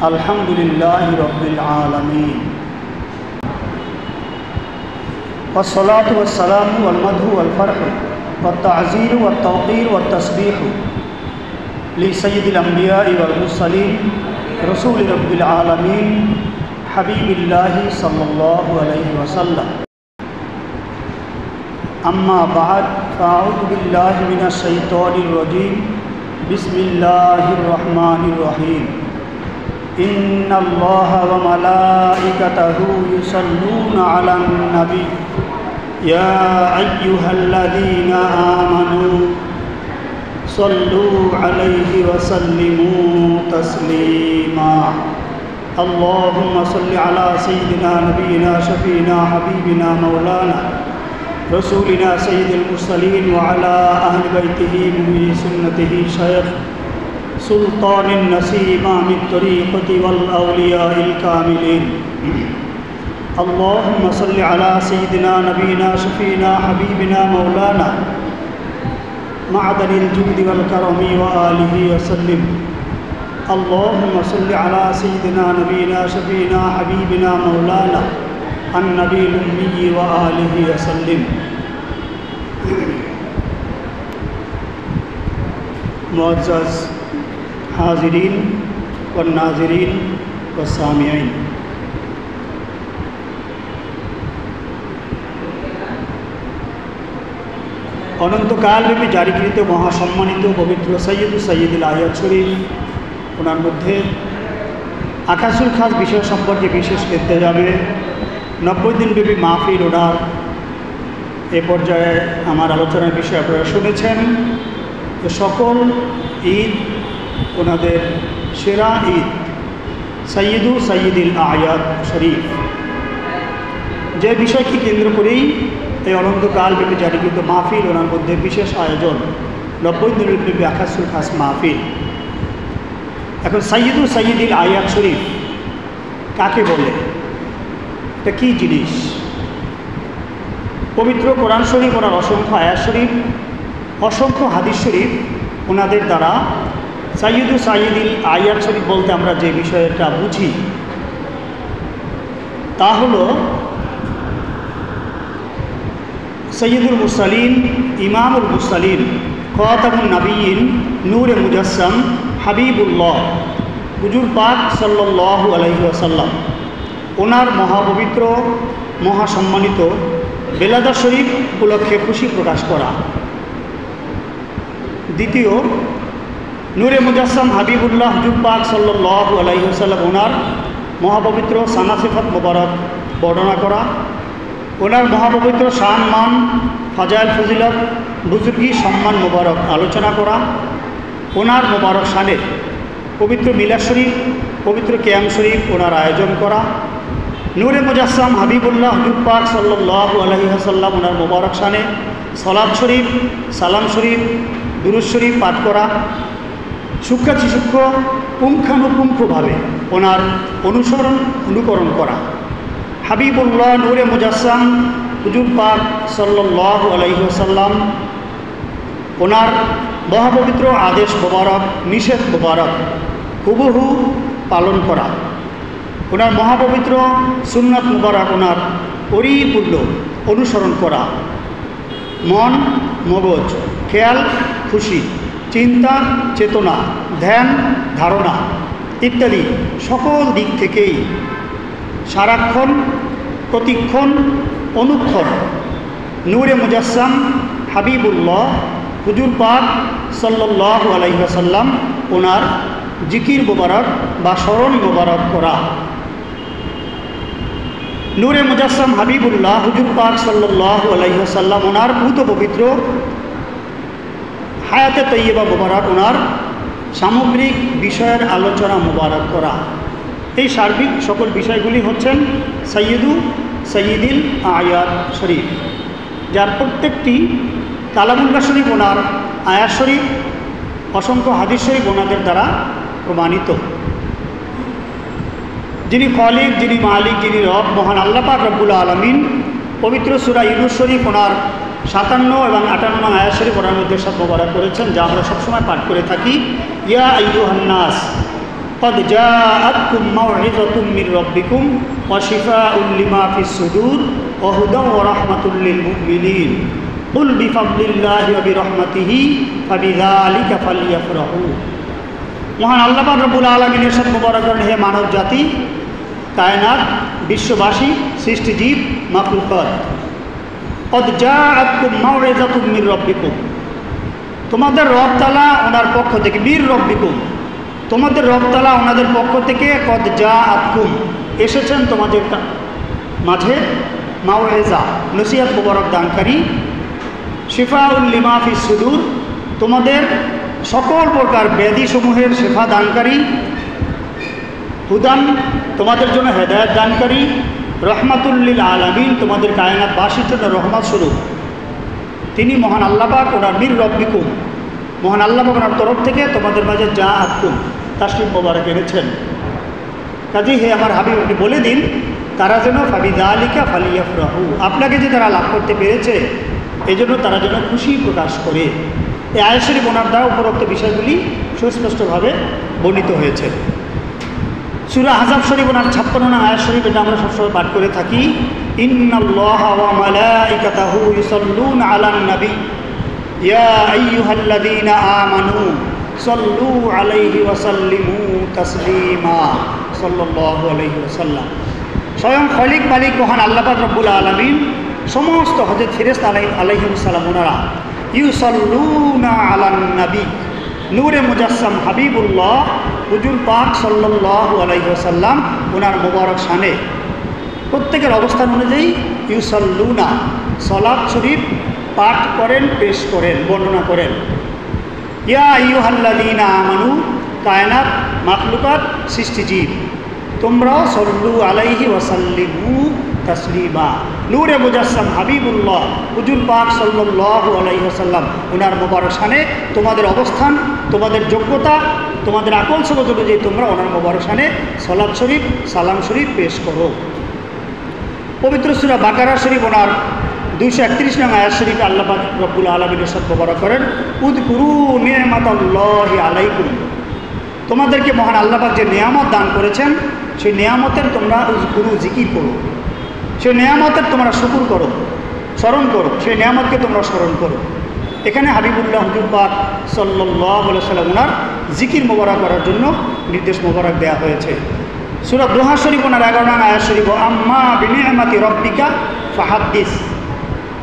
अल्हम्दुलिल्लाहि रब्बिल आलमीन वस्सलातु वस्सलामु वल मदहु वल फरहु वत्तअज़ीरु वत्तौक़ीरु वत्तस्बीहु ली सय्यिदिल अंबिया'i वल मुरसलीन रसूलि रब्बिल आलमीन हबीबिल्लाहि सल्लल्लाहु अलैहि वसल्लम। अम्मा बअद फ़अऊज़ु बिल्लाहि मिनश शैतानिर रजीम। बिस्मिल्लाहिर रहमानिर रहीम। इन्नल्लाह व मलाइकतहु युसल्लूना अलन नबी या अय्युहल्लज़ीना आमनू सल्लू अलैहि व सल्लिमू तस्लीमा। अल्लाहुम्मा सल्लि अला सय्यिदिना नबीना शफीना हबीबिना मौलाना रसूलिना सय्यिदिल मुरसलीन व अला अहलि बैतिही मुहय्यि सुन्नतिही शैख़ सुल्तानिन नसीमामित तरीक़ति वल औलियाइल कामिलीन। अल्लाहुम्मा सल्लि अला सय्यिदिना नबीना शफीना हबीबिना मौलाना मअदनिल जुद्दि वल करमी व आलिहि व सल्लिम। अल्लाहुम्मा सल्लि अला सय्यिदिना नबीना शफीना हबीबिना मौलाना अन्नबील उम्मी व आलिहि व सल्लिम। मुअज़्ज़ज़ हाज़िरीन व नाज़िरीन व सामिईन, অনন্তকালব্যাপী জারিকৃত মহাসম্মানিত পবিত্র সৈয়দুল আয়াত শরীফ ওনার মধ্যে আকাশুল খাস বিষয় সম্পর্কে বিশেষ ইরতেজামে 90 দিনব্যাপী মাহফিল ওনার এ পর্যায়ে আমার আলোচনার বিষয় আপনারা শুনেছেন। যে সকল ঈদ ওনাদের সেরা ঈদ সৈয়দুল আয়াত শরীফ, যে বিষয়কে কেন্দ্র করেই এই অনন্তকালব্যাপী জারিকৃত মাহফিল ওনার মধ্যে বিশেষ আয়োজন 90 দিনব্যাপী আকাশুল খাস মাহফিল। এখন সৈয়দুল আয়াত শরীফ কাকে বলে, এটা কী জিনিস? পবিত্র কোরআন শরীফ ওনার অসংখ্য আয়াত শরীফ, অসংখ্য হাদিস শরীফ ওনাদের দ্বারা সৈয়দুল আয়াত শরীফ বলতে আমরা যে বিষয়টা বুঝি তা হলো সৈয়দুল মুরসালিন, ইমামুল মুরসালিন, খাতামুন নবিয়্যিন, নূরে মুজাসসাম, হাবিবুল্লাহ হুজুর পাক সাল্লাল্লাহু আলাইহি ওয়াসাল্লাম ওনার মহাপবিত্র মহাসম্মানিত বেলাদা শরীফ উপলক্ষে খুশি প্রকাশ করা। দ্বিতীয়, নূরে মুজাসসাম হাবিবুল্লাহ হুজুর পাক সাল্লাল্লাহু আলাইহি ওয়াসাল্লাম ওনার মহাপবিত্র সানা সিফাত মোবারক বর্ণনা করা, ওনার মহাপবিত্র শান মান, ফাজাইল ফজিলত, বুজুর্গি সম্মান মোবারক আলোচনা করা, ওনার মোবারক শানে পবিত্র মিলাদ শরীফ, পবিত্র কিয়াম শরীফ ওনার আয়োজন করা, নূরে মুজাসসাম হাবিবুল্লাহ হুজুর পাক সাল্লাল্লাহু আলাইহি ওয়াসাল্লাম ওনার মোবারক শানে সালাত শরীফ, সালাম শরীফ, দুরূদ শরীফ পাঠ করা, সূক্ষ্ম পুঙ্খানুপুঙ্খভাবে ওনার অনুকরণ করা। হাবিবুল্লাহ নূরে মুজাসসাম হুজুর পাক সাল্লাল্লাহু আলাইহি ওয়াসাল্লাম ওনার মহাপবিত্র আদেশ মোবারক, নিষেধ মোবারক হুবহু পালন করা, ওনার মহাপবিত্র সুন্নাত মোবারক ওনার পরিপূর্ণ অনুসরণ করা, মন মগজ, খেয়াল খুশি, চিন্তা চেতনা, ধ্যান ধারণা ইত্যাদি সকল দিক থেকেই সারাক্ষণ প্রতিক্ষণ অনুক্ষণ নূরে মুজাসসাম হাবিবুল্লাহ হুজুর পাক সাল্লাল্লাহু আলাইহি ওয়াসাল্লাম ওনার জিকির মোবারক বা স্মরণ মোবারক করা। নূরে মুজাসসাম হাবিবুল্লাহ হুজুর পাক সাল্লাল্লাহু আলাইহি ওয়াসাল্লাম ওনার পূত পবিত্র হায়াতে তৈয়বা মোবারক ওনার সামগ্রিক বিষয়ের আলোচনা মোবারক করা। এই সার্বিক সকল বিষয়গুলি হচ্ছেন সৈয়দুল আয়াত শরীফ, যার প্রত্যেকটি কালামুল্লাহ শরীফ ওনার আয়াত শরীফ, অসংখ্য হাদিস শরীফ ওনাদের দ্বারা প্রমাণিত। যিনি খালিক, যিনি মালিক, যিনি রব মহান আল্লাহ পাক রব্বুল আলামিন পবিত্র সূরা ইউনূস শরীফ ওনার 57 এবং 58 নং আয়াত শরীফ ওনার মধ্যে সব মোবারক করেছেন, যা আমরা সবসময় পাঠ করে থাকি। ইয়া আইয়ুহান নাস, قد جاءتكم موعظة من ربكم وشفاء لما في الصدور وهدى ورحمة للمؤمنين قل بفضل الله وبرحمته فبذلك فليفرحوا মহান আল্লাহ পাক রব্বুল আলামিন এরশাদ মুবারক করেন, হে মানব জাতি, কায়নাত, বিশ্ববাসী, সৃষ্টিজীব, মাখলুকাত, কদ জাআতকুম মাউইযাতুম মির রাব্বিকুম, তোমাদের রব তাআলা ওনার পক্ষ থেকে, মির রাব্বিকুম, তোমাদের রব তাআলা ওনাদের পক্ষ থেকে, কদ জাআতকুম, এসেছেন তোমাদের মাঝে, মাউইযা, নসিহত মুবারক দানকারী, শিফাউল লিমা ফিস সুদূর, তোমাদের সকল প্রকার ব্যাধিসমূহের শেফা দানকারী, হুদান, তোমাদের জন্য হেদায়েত দানকারী, রহমাতুল লিল আলামিন, তোমাদের কায়নাতবাসীর জন্য রহমত স্বরূপ। তিনি মহান আল্লাহ পাক ওনার মির রব্বিকুম, মহান আল্লাহ পাক ওনার তরফ থেকে তোমাদের মাঝে যা আতকুম, তাশরিফ মোবারক এনেছেন। কাজেই হে আমার হাবিব, আপনি বলে দিন তারা যেন ফাবিযালিকা ফালিয়াফরাহু, আপনাকে যে তারা লাভ করতে পেরেছে এই জন্য তারা যেন খুশি প্রকাশ করে। এই আয়াত শরীফ ওনার দ্বারা উপরোক্ত বিষয়গুলি সুস্পষ্টভাবে বর্ণিত হয়েছে। সূরা আহজাব শরীফ ওনার 56 নং আয়াত শরীফ, এটা আমরা সবসময় পাঠ করে থাকি, ইন্নাল্লাহা ওয়া মালাইকাতাহু ইউসাল্লুনা আলান নবী ইয়া আইয়ুহাল্লাযীনা আমানু সাল্লু আলাইহি ওয়া সাল্লিমু তাসলিমা সাল্লাল্লাহু আলাইহি ওয়াসাল্লাম। স্বয়ং খলিক মালিক মহান আল্লাহ পাক রব্বুল আলামিন সমস্ত হযরত ফেরেশতা আলাইহিস সালাম ওনারা ইউসাল্লুনা আলান নবী, নূরে মুজাসসাম হাবিবুল্লাহ হুজুর পাক সাল্লাল্লাহু আলাইহি ওয়াসাল্লাম ওনার মোবারক শানে প্রত্যেকের অবস্থান অনুযায়ী ইউসাল্লুনা, সালাত শরীফ পাঠ করেন, পেশ করেন, বর্ণনা করেন। ইয়া আইয়ুহাল্লাযীনা আমানু, কায়নাত, মাখলুকাত, সৃষ্টিজীব, তোমরাও সল্লু আলাইহি ওয়া সাল্লিমু তাসলিমা, নূরে মুজাসসাম হাবিবুল্লাহ হুজুর পাক সাল্লাল্লাহু আলাইহি ওয়াসাল্লাম ওনার মোবারক শানে তোমাদের অবস্থান, তোমাদের যোগ্যতা, তোমাদের আকল সবত অনুযায়ী তোমরা ওনার মোবারক শানে সালাত শরীফ, সালাম শরীফ পেশ করো। পবিত্র সূরা বাকারা শরীফ ওনার 231 নং আয়াত শরীফে আল্লাহ পাক রব্বুল আলামিন ইরশাদ মোবারক করেন, উযকুরু নি'মাতাল্লাহি আলাইকুম, তোমাদেরকে মহান আল্লাহ পাক যে নিয়ামত দান করেছেন সেই নিয়ামতের তোমরা উযকুরু, জিকির করো, সেই নিয়ামতের তোমরা শুকর করো, স্মরণ করো, সেই নিয়ামতকে তোমরা স্মরণ করো। এখানে হাবিবুল্লাহ হুজুর পাক সাল্লাল্লাহু আলাইহি ওয়াসাল্লাম ওনার জিকির মোবারক করার জন্য নির্দেশ মোবারক দেওয়া হয়েছে। সূরা দোহা শরীফ ওনার 11 নং আয়াত শরীফ, আম্মা বিনি'মাতি রাব্বিকা ফাহাদ্দিস,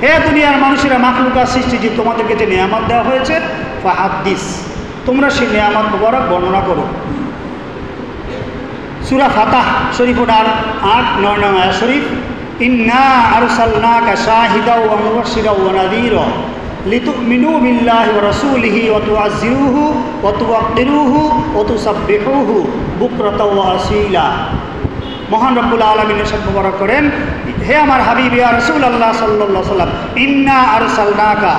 হে দুনিয়ার মানুষেরা, মাখলুকাত, সৃষ্টি, তোমাদেরকে যে নিয়ামত দেওয়া হয়েছে, ফাহাদ্দিস, তোমরা সেই নিয়ামত মোবারক বর্ণনা করো। সূরা ফাতাহ শরীফ ওনার 8-9 নং আয়াত শরীফ, ইন্না আরসালনাকা শাহিদাও ওয়া মুবাশশিরাও ওয়া নাযীরা লিতুমিনু বিল্লাহি ওয়া রাসূলিহি ওয়া তুআজ্জিরুহু ওয়া তুওয়াক্কিরুহু ওয়া তুসাব্বিহুহু বুকরাতাও ওয়া আসীলা। মহান রব্বুল আলামিন ইরশাদ মোবারক করেন, হে আমার হাবিব ইয়া রাসূলুল্লাহ সাল্লাল্লাহু আলাইহি ওয়াসাল্লাম, ইন্না আরসালনাকা,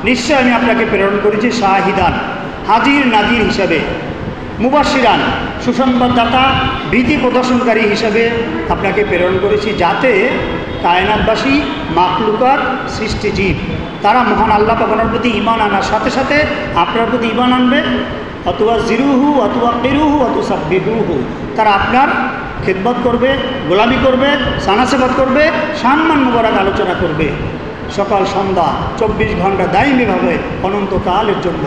নিশ্চয় আমি আপনাকে প্রেরণ করেছি, শাহিদান, হাজির নাজির হিসাবে, মুবাশশিরান, সুসংবাদদাতা, ভীতি প্রদর্শনকারী হিসাবে আপনাকে প্রেরণ করেছি, যাতে কায়নাতবাসী, মাখলুকাত, সৃষ্টিজীব তারা মহান আল্লাহ পাকের প্রতি ঈমান আনার সাথে সাথে আপনার প্রতি ঈমান আনবে, অতুয়াজ্জিরুহু ওয়া তুওয়াক্কিরুহু ওয়া তুসাব্বিহুহু, তারা আপনার খিদমত করবে, গোলামি করবে, সানাসেবাত করবে, সম্মান মুবারক আলোচনা করবে, সকাল সন্ধ্যা 24 ঘন্টা দায়ীমীভাবে অনন্তকালের জন্য।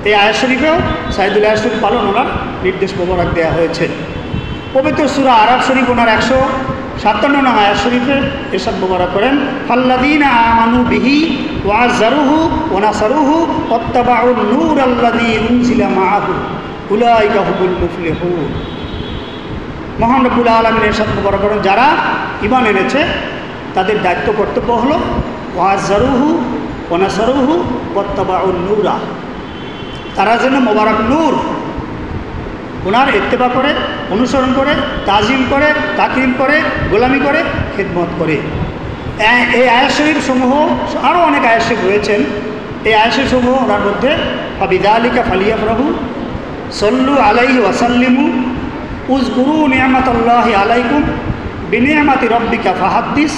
এই আয়াত শরীফেও সাইদুল আয়াত শরীফ পালন ওনার নির্দেশ মোবারক দেওয়া হয়েছে। পবিত্র সূরা আরাফ শরীফ ওনার 157 নং আয়াত শরীফে ইরশাদ মোবারক করেন, ফাল্লাযীনা আমানু বিহি ওয়া আযযারুহু ওয়া নাসারুহু ওয়াত্তাবাউন নূরাল্লাযী উনজিলা মাআহু উলাইকা হুমুল মুফলিহুন। মহান রব্বুল আলামিন ইরশাদ মোবারক করেন, যারা ঈমান এনেছে তাদের দায়িত্ব কর্তব্য হলো ওয়া আযযারুহু ওয়া নাসারুহু ওয়াত্তাবাউন নূরা, তারা যেন মোবারক নূর ওনার ইত্তেবা করে, অনুসরণ করে, তাজিম করে, তাকরিম করে, গোলামি করে, খিদমত করে। এই আয়াত শরীফ সমূহ, আরও অনেক আয়াত শরীফ রয়েছেন, এই আয়াত শরীফ সমূহ ওনার মধ্যে ফাবিযালিকা ফালিয়াফরাহু, সল্লু আলাইহি ওয়া সাল্লিমু, উযকুরু নি'মাতাল্লাহি আলাইকুম, বিনি'মাতি রাব্বিকা ফাহাদ্দিস,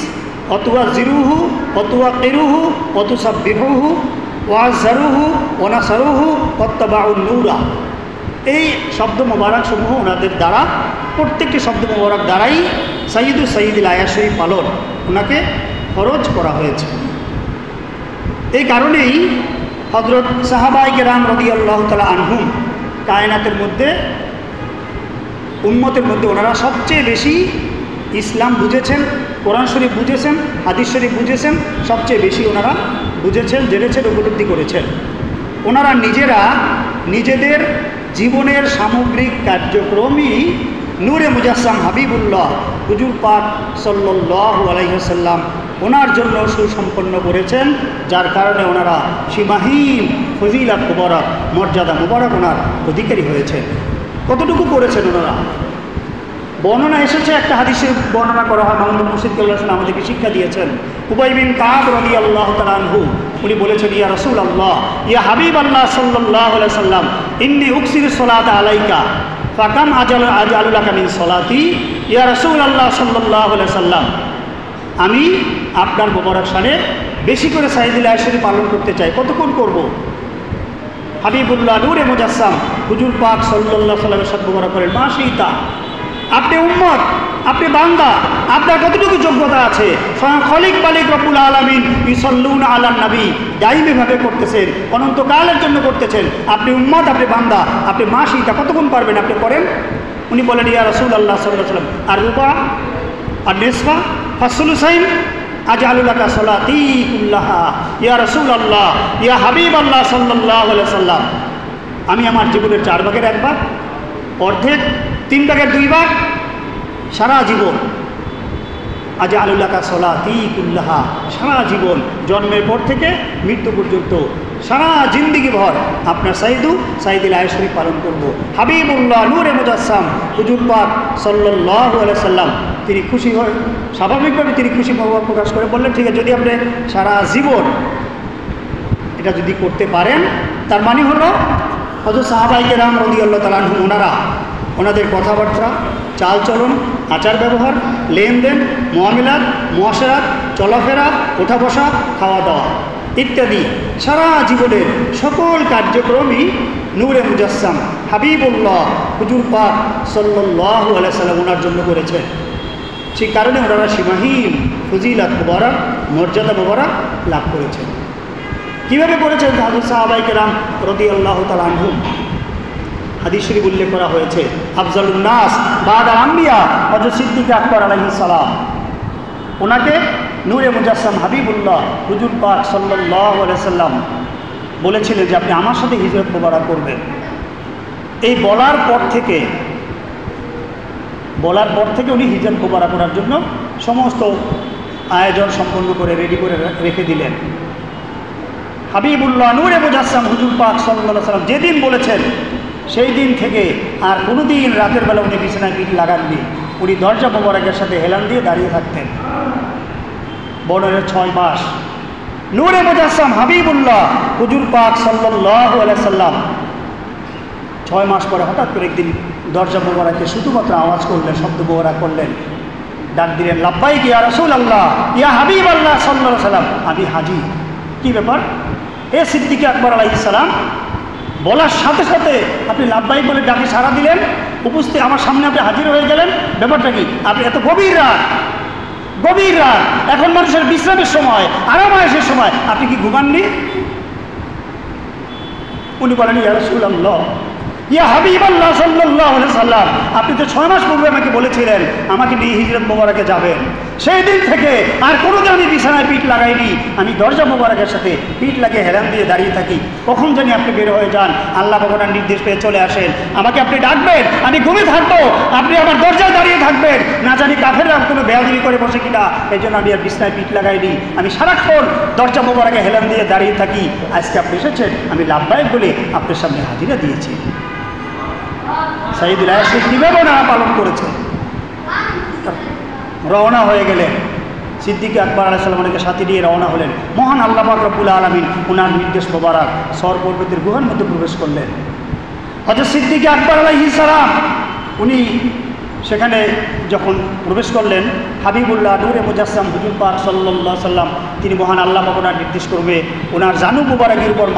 ওয়া তুআজ্জিরুহু ওয়া তুওয়াক্কিরুহু ওয়া তুসাব্বিহুহু ওয়া আযযারুহু ওয়া নাসারুহু ওয়াত্তাবাউন নূরা। এই শব্দ মোবারক সমূহ ওনাদের দ্বারা, প্রত্যেকটি শব্দ মোবারক দ্বারাই সাইয়্যিদু সাইয়্যিদিল আয়াত শরীফ পালন ওনাকে ফরজ করা হয়েছে। এই কারণেই হযরত সাহাবায়ে কেরাম রাদিয়াল্লাহু তাআলা আনহুম কায়নাতের মধ্যে, উম্মতের মধ্যে ওনারা সবচেয়ে বেশি ইসলাম বুঝেছেন, কোরআন শরীফ বুঝেছেন, হাদিস শরীফ বুঝেছেন, সবচেয়ে বেশি ওনারা বুঝেছেন, জেনেছেন, উপলব্ধি করেছেন। ওনারা নিজেরা নিজেদের জীবনের সামগ্রিক কার্যক্রমই নূরে মুজাসসাম হাবিবুল্লাহ হুজুর পাক সাল্লাল্লাহু আলাইহি ওয়াসাল্লাম ওনার জন্য সুসম্পন্ন করেছেন, যার কারণে ওনারা সীমাহীন ফজিলত মুবারক, মর্যাদা মুবারক ওনার অধিকারী হয়েছেন। কতটুকু করেছেন ওনারা? বর্ণনা এসেছে, একটা হাদিসে বর্ণনা করা হয়, মুহাম্মদ মুর্শিদ সাল্লাল্লাহু আমাদেরকে শিক্ষা দিয়েছেন। উবাই বিন কাব রাদিয়াল্লাহু তাআলা আনহু উনি বলেছেন, ইয়া রাসূলুল্লাহ, ইয়া হাবিবাল্লাহ সাল্লাল্লাহু আলাইহি সাল্লাম, ইন্নী উকসিরু সলাতা আলাইকা ফাকাম আজালু লাকা মিন সলাতি। ইয়া রাসূলুল্লাহ সাল্লাল্লাহু আলাইহি সাল্লাম, আমি আপনার মোবারক শানে বেশি করে সাইয়্যিদুল আয়াত শরীফ পালন করতে চাই, কতক্ষণ করব? হাবিবুল্লাহ নূরে মুজাসসাম হুজুর পাক সাল্লাল্লাহু আলাইহি সাল্লামের সাথে মোবারক করেন, মা শিতা, আপনি উম্মত, আপনি বান্দা, আপনার কতটুকু যোগ্যতা আছে? স্বয়ং খলিক মালিক রব্বুল আলামিন ইউসাল্লুনা আলান নবী দায়ীভাবে করতেছেন, অনন্তকালের জন্য করতেছেন। আপনি উম্মত, আপনি বান্দা, আপনি মা শিতা, কতক্ষণ পারবেন আপনি করেন? উনি বলেন, ইয়া রাসূলুল্লাহ সাল্লাল্লাহু আলাইহি ওয়াসাল্লাম, আর রুবা আর নিসফা ফাসলুসাইন আজআলু লাকা সলাতি কুল্লাহা। ইয়া রাসূলুল্লাহ, ইয়া হাবিবাল্লাহ সাল্লাল্লাহু আলাইহি ওয়াসাল্লাম, আমি আমার জীবনের 4 ভাগের 1 ভাগ, অর্ধেক 3 ভাগের 2 ভাগ, সারা জীবন আজআলু লাকা সলাতি কুল্লাহা, সারা জীবন জন্মের পর থেকে মৃত্যু পর্যন্ত সারা জিন্দিগি ভর আপনার সাইয়্যিদুল আয়াত শরীফ পালন করব। হাবিবুল্লাহ নূরে মুজাসসাম হুজুর পাক সাল্লাল্লাহু আলাইহি সাল্লাম তিনি খুশি হয়ে, স্বাভাবিকভাবে তিনি খুশি মনোভাব প্রকাশ করে বললেন, ঠিক আছে, যদি আপনি সারা জীবন এটা যদি করতে পারেন, তার মানে হলো হযরত সাহাবায়ে কেরাম রাদিয়াল্লাহু তাআলা আনহুম ওনাদের কথাবার্তা, চালচলন, আচার ব্যবহার, লেনদেন, মুআমিলাত, মুআশারাত, চলাফেরা, ওঠা বসা, খাওয়া দাওয়া ইত্যাদি সারা জীবনের সকল কার্যক্রমই নূরে মুজাসসাম হাবিবুল্লাহ হুজুর পাক সাল্লাল্লাহু আলাইহি সাল্লাম ওনার জন্য করেছেন। সেই কারণে ওনারা সীমাহীন ফজিলত মুবারক, মর্যাদা মুবারক লাভ করেছেন। কীভাবে করেছেন? হযরত সাহাবায়ে কেরাম রাদিয়াল্লাহু তাআলা আনহুম, হাদিস শরীফ উল্লেখ করা হয়েছে, আফজালুন নাস বাদাল আম্বিয়া হযরত সিদ্দিক আকবর আলাইহিস সালাম, ওনাকে নূরে মুজাসসাম হাবিবুল্লাহ হুজুর পাক সাল্লাল্লাহু আলাইহি সাল্লাম বলেছিলেন যে আপনি আমার সাথে হিজরত মুবারক করবেন। এই বলার পর থেকে উনি হিজরত মুবারক করার জন্য সমস্ত আয়োজন সম্পন্ন করে রেডি করে রেখে দিলেন। হাবিবুল্লাহ নূরে মুজাসসাম হুজুর পাক সাল্লাল্লাহু আলাইহি সাল্লাম যেদিন বলেছেন, সেই দিন থেকে আর কোনো দিন রাতের বেলা উনি বিছানায় পিঠ লাগাননি। উনি দরজা মোবারকের সাথে হেলান দিয়ে দাঁড়িয়ে থাকতেন বড়ের 6 মাস। নূরে মুজাসসাম হাবিবুল্লাহ হুজুর পাক সাল্লাল্লাহু আলাইহি সাল্লাম 6 মাস পরে হঠাৎ করে একদিন দরজা মোবারকে শুধুমাত্র আওয়াজ করলেন, শব্দ মোবারক করলেন, ডাক দিলেন, লাব্বাইক ইয়া রাসূলুল্লাহ, ইয়া হাবিবাল্লাহ সাল্লাল্লাহু আলাইহি সাল্লাম, আমি হাজির। কি ব্যাপার? এ সিদ্দিক আকবর আলাইহিস সালাম বলার সাথে সাথে আপনি লাব্বাইক বলে ডাকে সাড়া দিলেন, উপস্থিত আমার সামনে আপনি হাজির হয়ে গেলেন, ব্যাপারটা কি? আপনি এত গভীর রাত, এখন মানুষের বিশ্রামের সময়, আরামায়েশের সময়, আপনি কি ঘুমাননি? উনি বলেন, ইয়া রাসূলুল্লাহ, ইয়া হাবিবাল্লাহ সাল্লাল্লাহু আলাইহি সাল্লাম, আপনি তো 6 মাস পূর্বে আমাকে বলেছিলেন আমাকে নিয়ে হিজরত মোবারকে যাবেন। সেই দিন থেকে আর কোনোদিন আমি বিছানায় পিঠ লাগাইনি, আমি দরজা মোবারকের সাথে পিঠ লাগিয়ে হেলান দিয়ে দাঁড়িয়ে থাকি। কখন জানি আপনি বের হয়ে যান, আল্লাহ ভগবানের নির্দেশ পেয়ে চলে আসেন, আমাকে আপনি ডাকবেন, আমি ঘুমিয়ে থাকবো, আপনি আমার দরজায় দাঁড়িয়ে থাকবেন, না জানি কাফেররা কোনো বেয়াদবি করে বসে কিনা, এই জন্য আমি আর বিছানায় পিঠ লাগাইনি, আমি সারাক্ষণ দরজা মোবারকে হেলান দিয়ে দাঁড়িয়ে থাকি। আজকে আপনি এসেছেন, আমি লাব্বাইক বলে আপনার সামনে হাজিরা দিয়েছি। সাইয়্যিদুল আয়াত শরীফ কীভাবে না পালন করেছে। রওনা হয়ে গেলেন, সিদ্দিক আকবর আলাইহিস সালামকে সাথে নিয়ে রওনা হলেন। মহান আল্লাহ পাক রব্বুল আলামিন ওনার নির্দেশ মোবারক সর পর্বতের গুহার মধ্যে প্রবেশ করলেন। হযরত সিদ্দিক আকবর আলাইহিস সালাম উনি সেখানে যখন প্রবেশ করলেন, হাবিবুল্লাহ নূরে মুজাসসাম হুজুর পাক সাল্লাল্লাহু আলাইহি সাল্লাম তিনি মহান আল্লাহ পাক ওনার নির্দেশ করবে, ওনার জানু মুবারকের উপর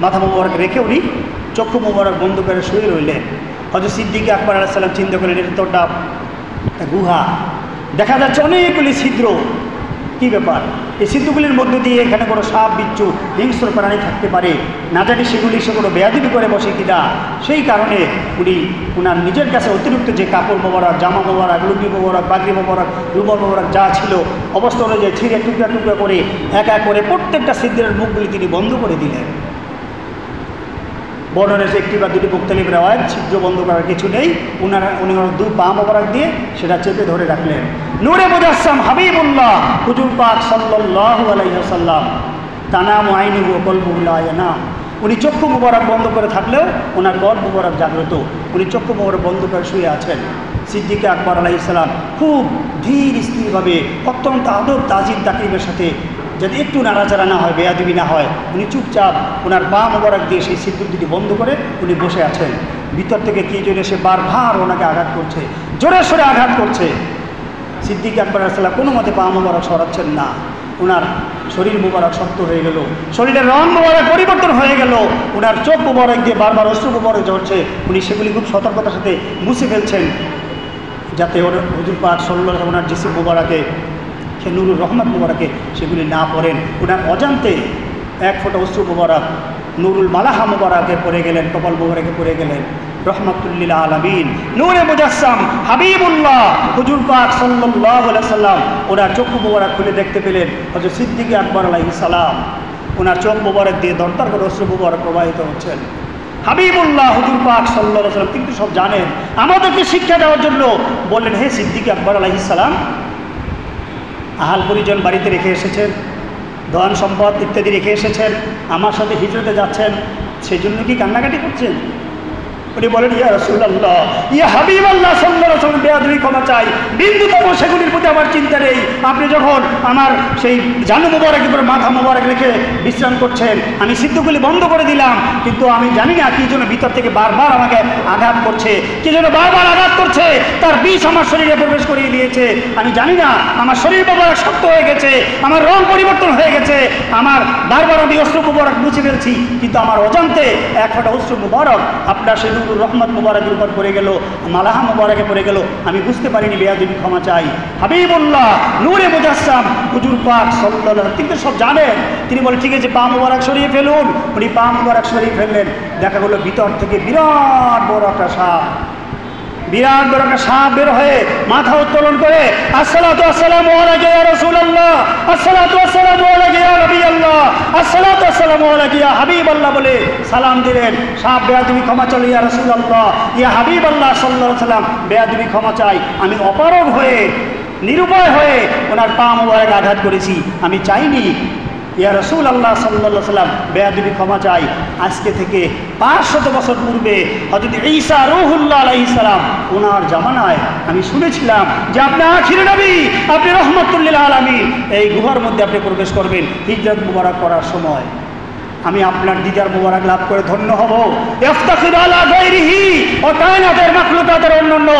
মাথা মোবারক রেখে উনি চক্ষু মোবারক বন্ধ করে শুয়ে রইলেন। হযরত সিদ্দিক আকবর আলাইহিস সালাম চিন্তা করলেন এটা তো একটা গুহা, দেখা যাচ্ছে অনেকগুলি ছিদ্র, কী ব্যাপার? এই ছিদ্রগুলির মধ্যে দিয়ে এখানে কোনো সাপ বিচ্ছু হিংস্র প্রাণী থাকতে পারে, না জানি সেগুলি সে কোনো বেয়াদবি করে বসে কিনা। সেই কারণে উনি ওনার নিজের কাছে অতিরিক্ত যে কাপড় মোবারক, জামা মোবারক, লুঙ্গি মোবারক, বাগরি মোবারক, রুমাল মোবারক যা ছিল অবস্থা অনুযায়ী ছিঁড়ে টুকরা টুকরা করে এক এক করে প্রত্যেকটা ছিদ্রের মুখগুলি তিনি বন্ধ করে দিলেন। বর্ণনের একটি বা দুটি মুখতালিফ রেওয়ায়েত, ছিদ্র বন্ধ করার কিছু নেই, উনি দু পা মোবারক দিয়ে সেটা চেপে ধরে রাখলেন। নূরে মুজাসসাম হাবিবুল্লাহ হুজুর পাক সাল্লাল্লাহু আলাইহি ওয়াসাল্লাম তানামু আইনুহু ওয়া কলবুহু লা ইয়ানাম। উনি চক্ষু মোবারক বন্ধ করে থাকলেও ওনার গড় মোবারক জাগ্রত, উনি চক্ষু মোবারক বন্ধ করে শুয়ে আছেন। সিদ্দিক আকবর আলাইহিস সালাম খুব ধীর স্থিরভাবে অত্যন্ত আদব তাজিম তাকরিমের সাথে, যদি একটু নাড়াচাড়া না হয়, বেয়াদবি না হয়, উনি চুপচাপ ওনার পা মোবারক দিয়ে সেই ছিদ্র দুটি বন্ধ করে উনি বসে আছেন। ভিতর থেকে কী জন্য সে বারবার ওনাকে আঘাত করছে, জোরে সোরে আঘাত করছে। সিদ্দিক আকবর আলাইহিস সালাম কোনো মতে পা মোবারক সরাচ্ছেন না। ওনার শরীর মোবারক শক্ত হয়ে গেল, শরীরের রং মোবারক পরিবর্তন হয়ে গেল, ওনার চোখ মোবারক দিয়ে বারবার অশ্রু মোবারক ঝরছে। উনি সেগুলি খুব সতর্কতার সাথে মুছে ফেলছেন, যাতে হুজুর পাক সাল্লাল্লাহু আলাইহি ওয়াসাল্লাম ওনার জিসিম মোবারকে, সে নুরুর রহমত মোবারকে সেগুলি না পড়েন। ওনার অজান্তে এক ফোঁটা অশ্রু মোবারক নুরুল মালাহা মোবারকে পড়ে গেলেন, কপাল মোবারকে পড়ে গেলেন। রহমাতুল্লিল আলামিন নূরে মুজাসসাম হাবিবুল্লাহ হুজুর পাক সাল্লাল্লাহু আলাইহি ওয়াসাল্লাম ওনার চক্ষু মোবারক খুলে দেখতে পেলেন হযরত সিদ্দিক আকবর আলাইহিস সালাম ওনার চোখ মোবারক দিয়ে দরদর করে অশ্রু মোবারক প্রবাহিত হচ্ছেন। হাবিবুল্লাহ হুজুর পাক সাল্লাল্লাহু আলাইহি ওয়াসাল্লাম কিন্তু সব জানেন, আমাদেরকে শিক্ষা দেওয়ার জন্য বললেন, হে সিদ্দিক আকবর আলাইহিস সালাম, আহাল পরিজন বাড়িতে রেখে এসেছেন, ধন সম্পদ ইত্যাদি রেখে এসেছেন, আমার সাথে হিজরতে যাচ্ছেন, সেই জন্য কি কান্নাকাটি করছেন? উনি বলেন, ইয়া রাসূলুল্লাহ, ইয়া হাবিবাল্লাহ সাল্লাল্লাহু আলাইহি ওয়াসাল্লাম, বেয়াদবি ক্ষমা চাই, বিন্দুতম সেগুলির প্রতি আমার চিন্তা নেই। আপনি যখন আমার সেই জানু মোবারকের উপর মাথা মোবারক রেখে বিশ্রাম করছেন, আমি সিদ্ধগুলি বন্ধ করে দিলাম, কিন্তু আমি জানি না কী জন্য ভিতর থেকে বারবার আমাকে আঘাত করছে, কী জন্য বারবার আঘাত করছে, তার বিষ আমার শরীরে প্রবেশ করিয়ে দিয়েছে। আমি জানি না, আমার শরীর মোবারক শক্ত হয়ে গেছে, আমার রং পরিবর্তন হয়ে গেছে, আমার বারবার আমি অশ্রু মোবারক মুছে ফেলছি, কিন্তু আমার অজান্তে এক ফোঁটা অশ্রু মোবারক আপনার সেই নুরুর রহমত মোবারকের উপর পড়ে গেল, মালাহা মোবারকে পড়ে গেল, আমি বুঝতে পারিনি, বেয়াদবি ক্ষমা চাই। হাবিবুল্লাহ নূরে মুজাসসাম হুজুর পাক সাল্লাল্লাহু আলাইহি ওয়াসাল্লাম কিন্তু সব জানেন। তিনি বলেন, ঠিক আছে, পা মোবারক সরিয়ে ফেলুন। উনি পা মোবারক সরিয়ে ফেললেন, দেখা গেল ভিতর থেকে বিরাট বড় একটা সাপ, বিরাট বড় একটা সাপ বের হয়ে মাথা উত্তোলন করে, আসসালাতু আসসালামু আলাইকা ইয়া রাসূলুল্লাহ, আসসালাতু আসসালামু আলাইকা ইয়া নবিয়াল্লাহ, আসসালাতু আসসালামু আলাইকা ইয়া হাবিবাল্লাহ বলে সালাম দিলেন। সাপ, বেয়াদবি ক্ষমা চাই ইয়া রাসূলুল্লাহ, ইয়া হাবিবাল্লাহ সাল্লাল্লাহু আলাইহি ওয়াসাল্লাম, বেয়াদবি ক্ষমা চাই, আমি অপারগ হয়ে নিরুপায় হয়ে ওনার পা মোবারক আঘাত করেছি, আমি চাইনি। ইয়া রাসূলুল্লাহ সাল্লাল্লাহু আলাইহি ওয়াসাল্লাম, বেয়াদবি ক্ষমা চাই। আজকে থেকে 500 বছর পূর্বে হযরত ঈসা রূহুল্লাহ আলাইহিস সালাম ওনার জামানায় আমি শুনেছিলাম যে আপনি আখির নবী, আপনি রাহমাতুল লিল আলামিন, এই গুহার মধ্যে আপনি প্রবেশ করবেন হিজরত মুবারক করার সময়। আমি আপনার দিদার মুবারক লাভ করে ধন্য হব। ইফতাখিরু আলা গায়রিহি, ও কায়নাতের মাখলুকাতের অন্যান্য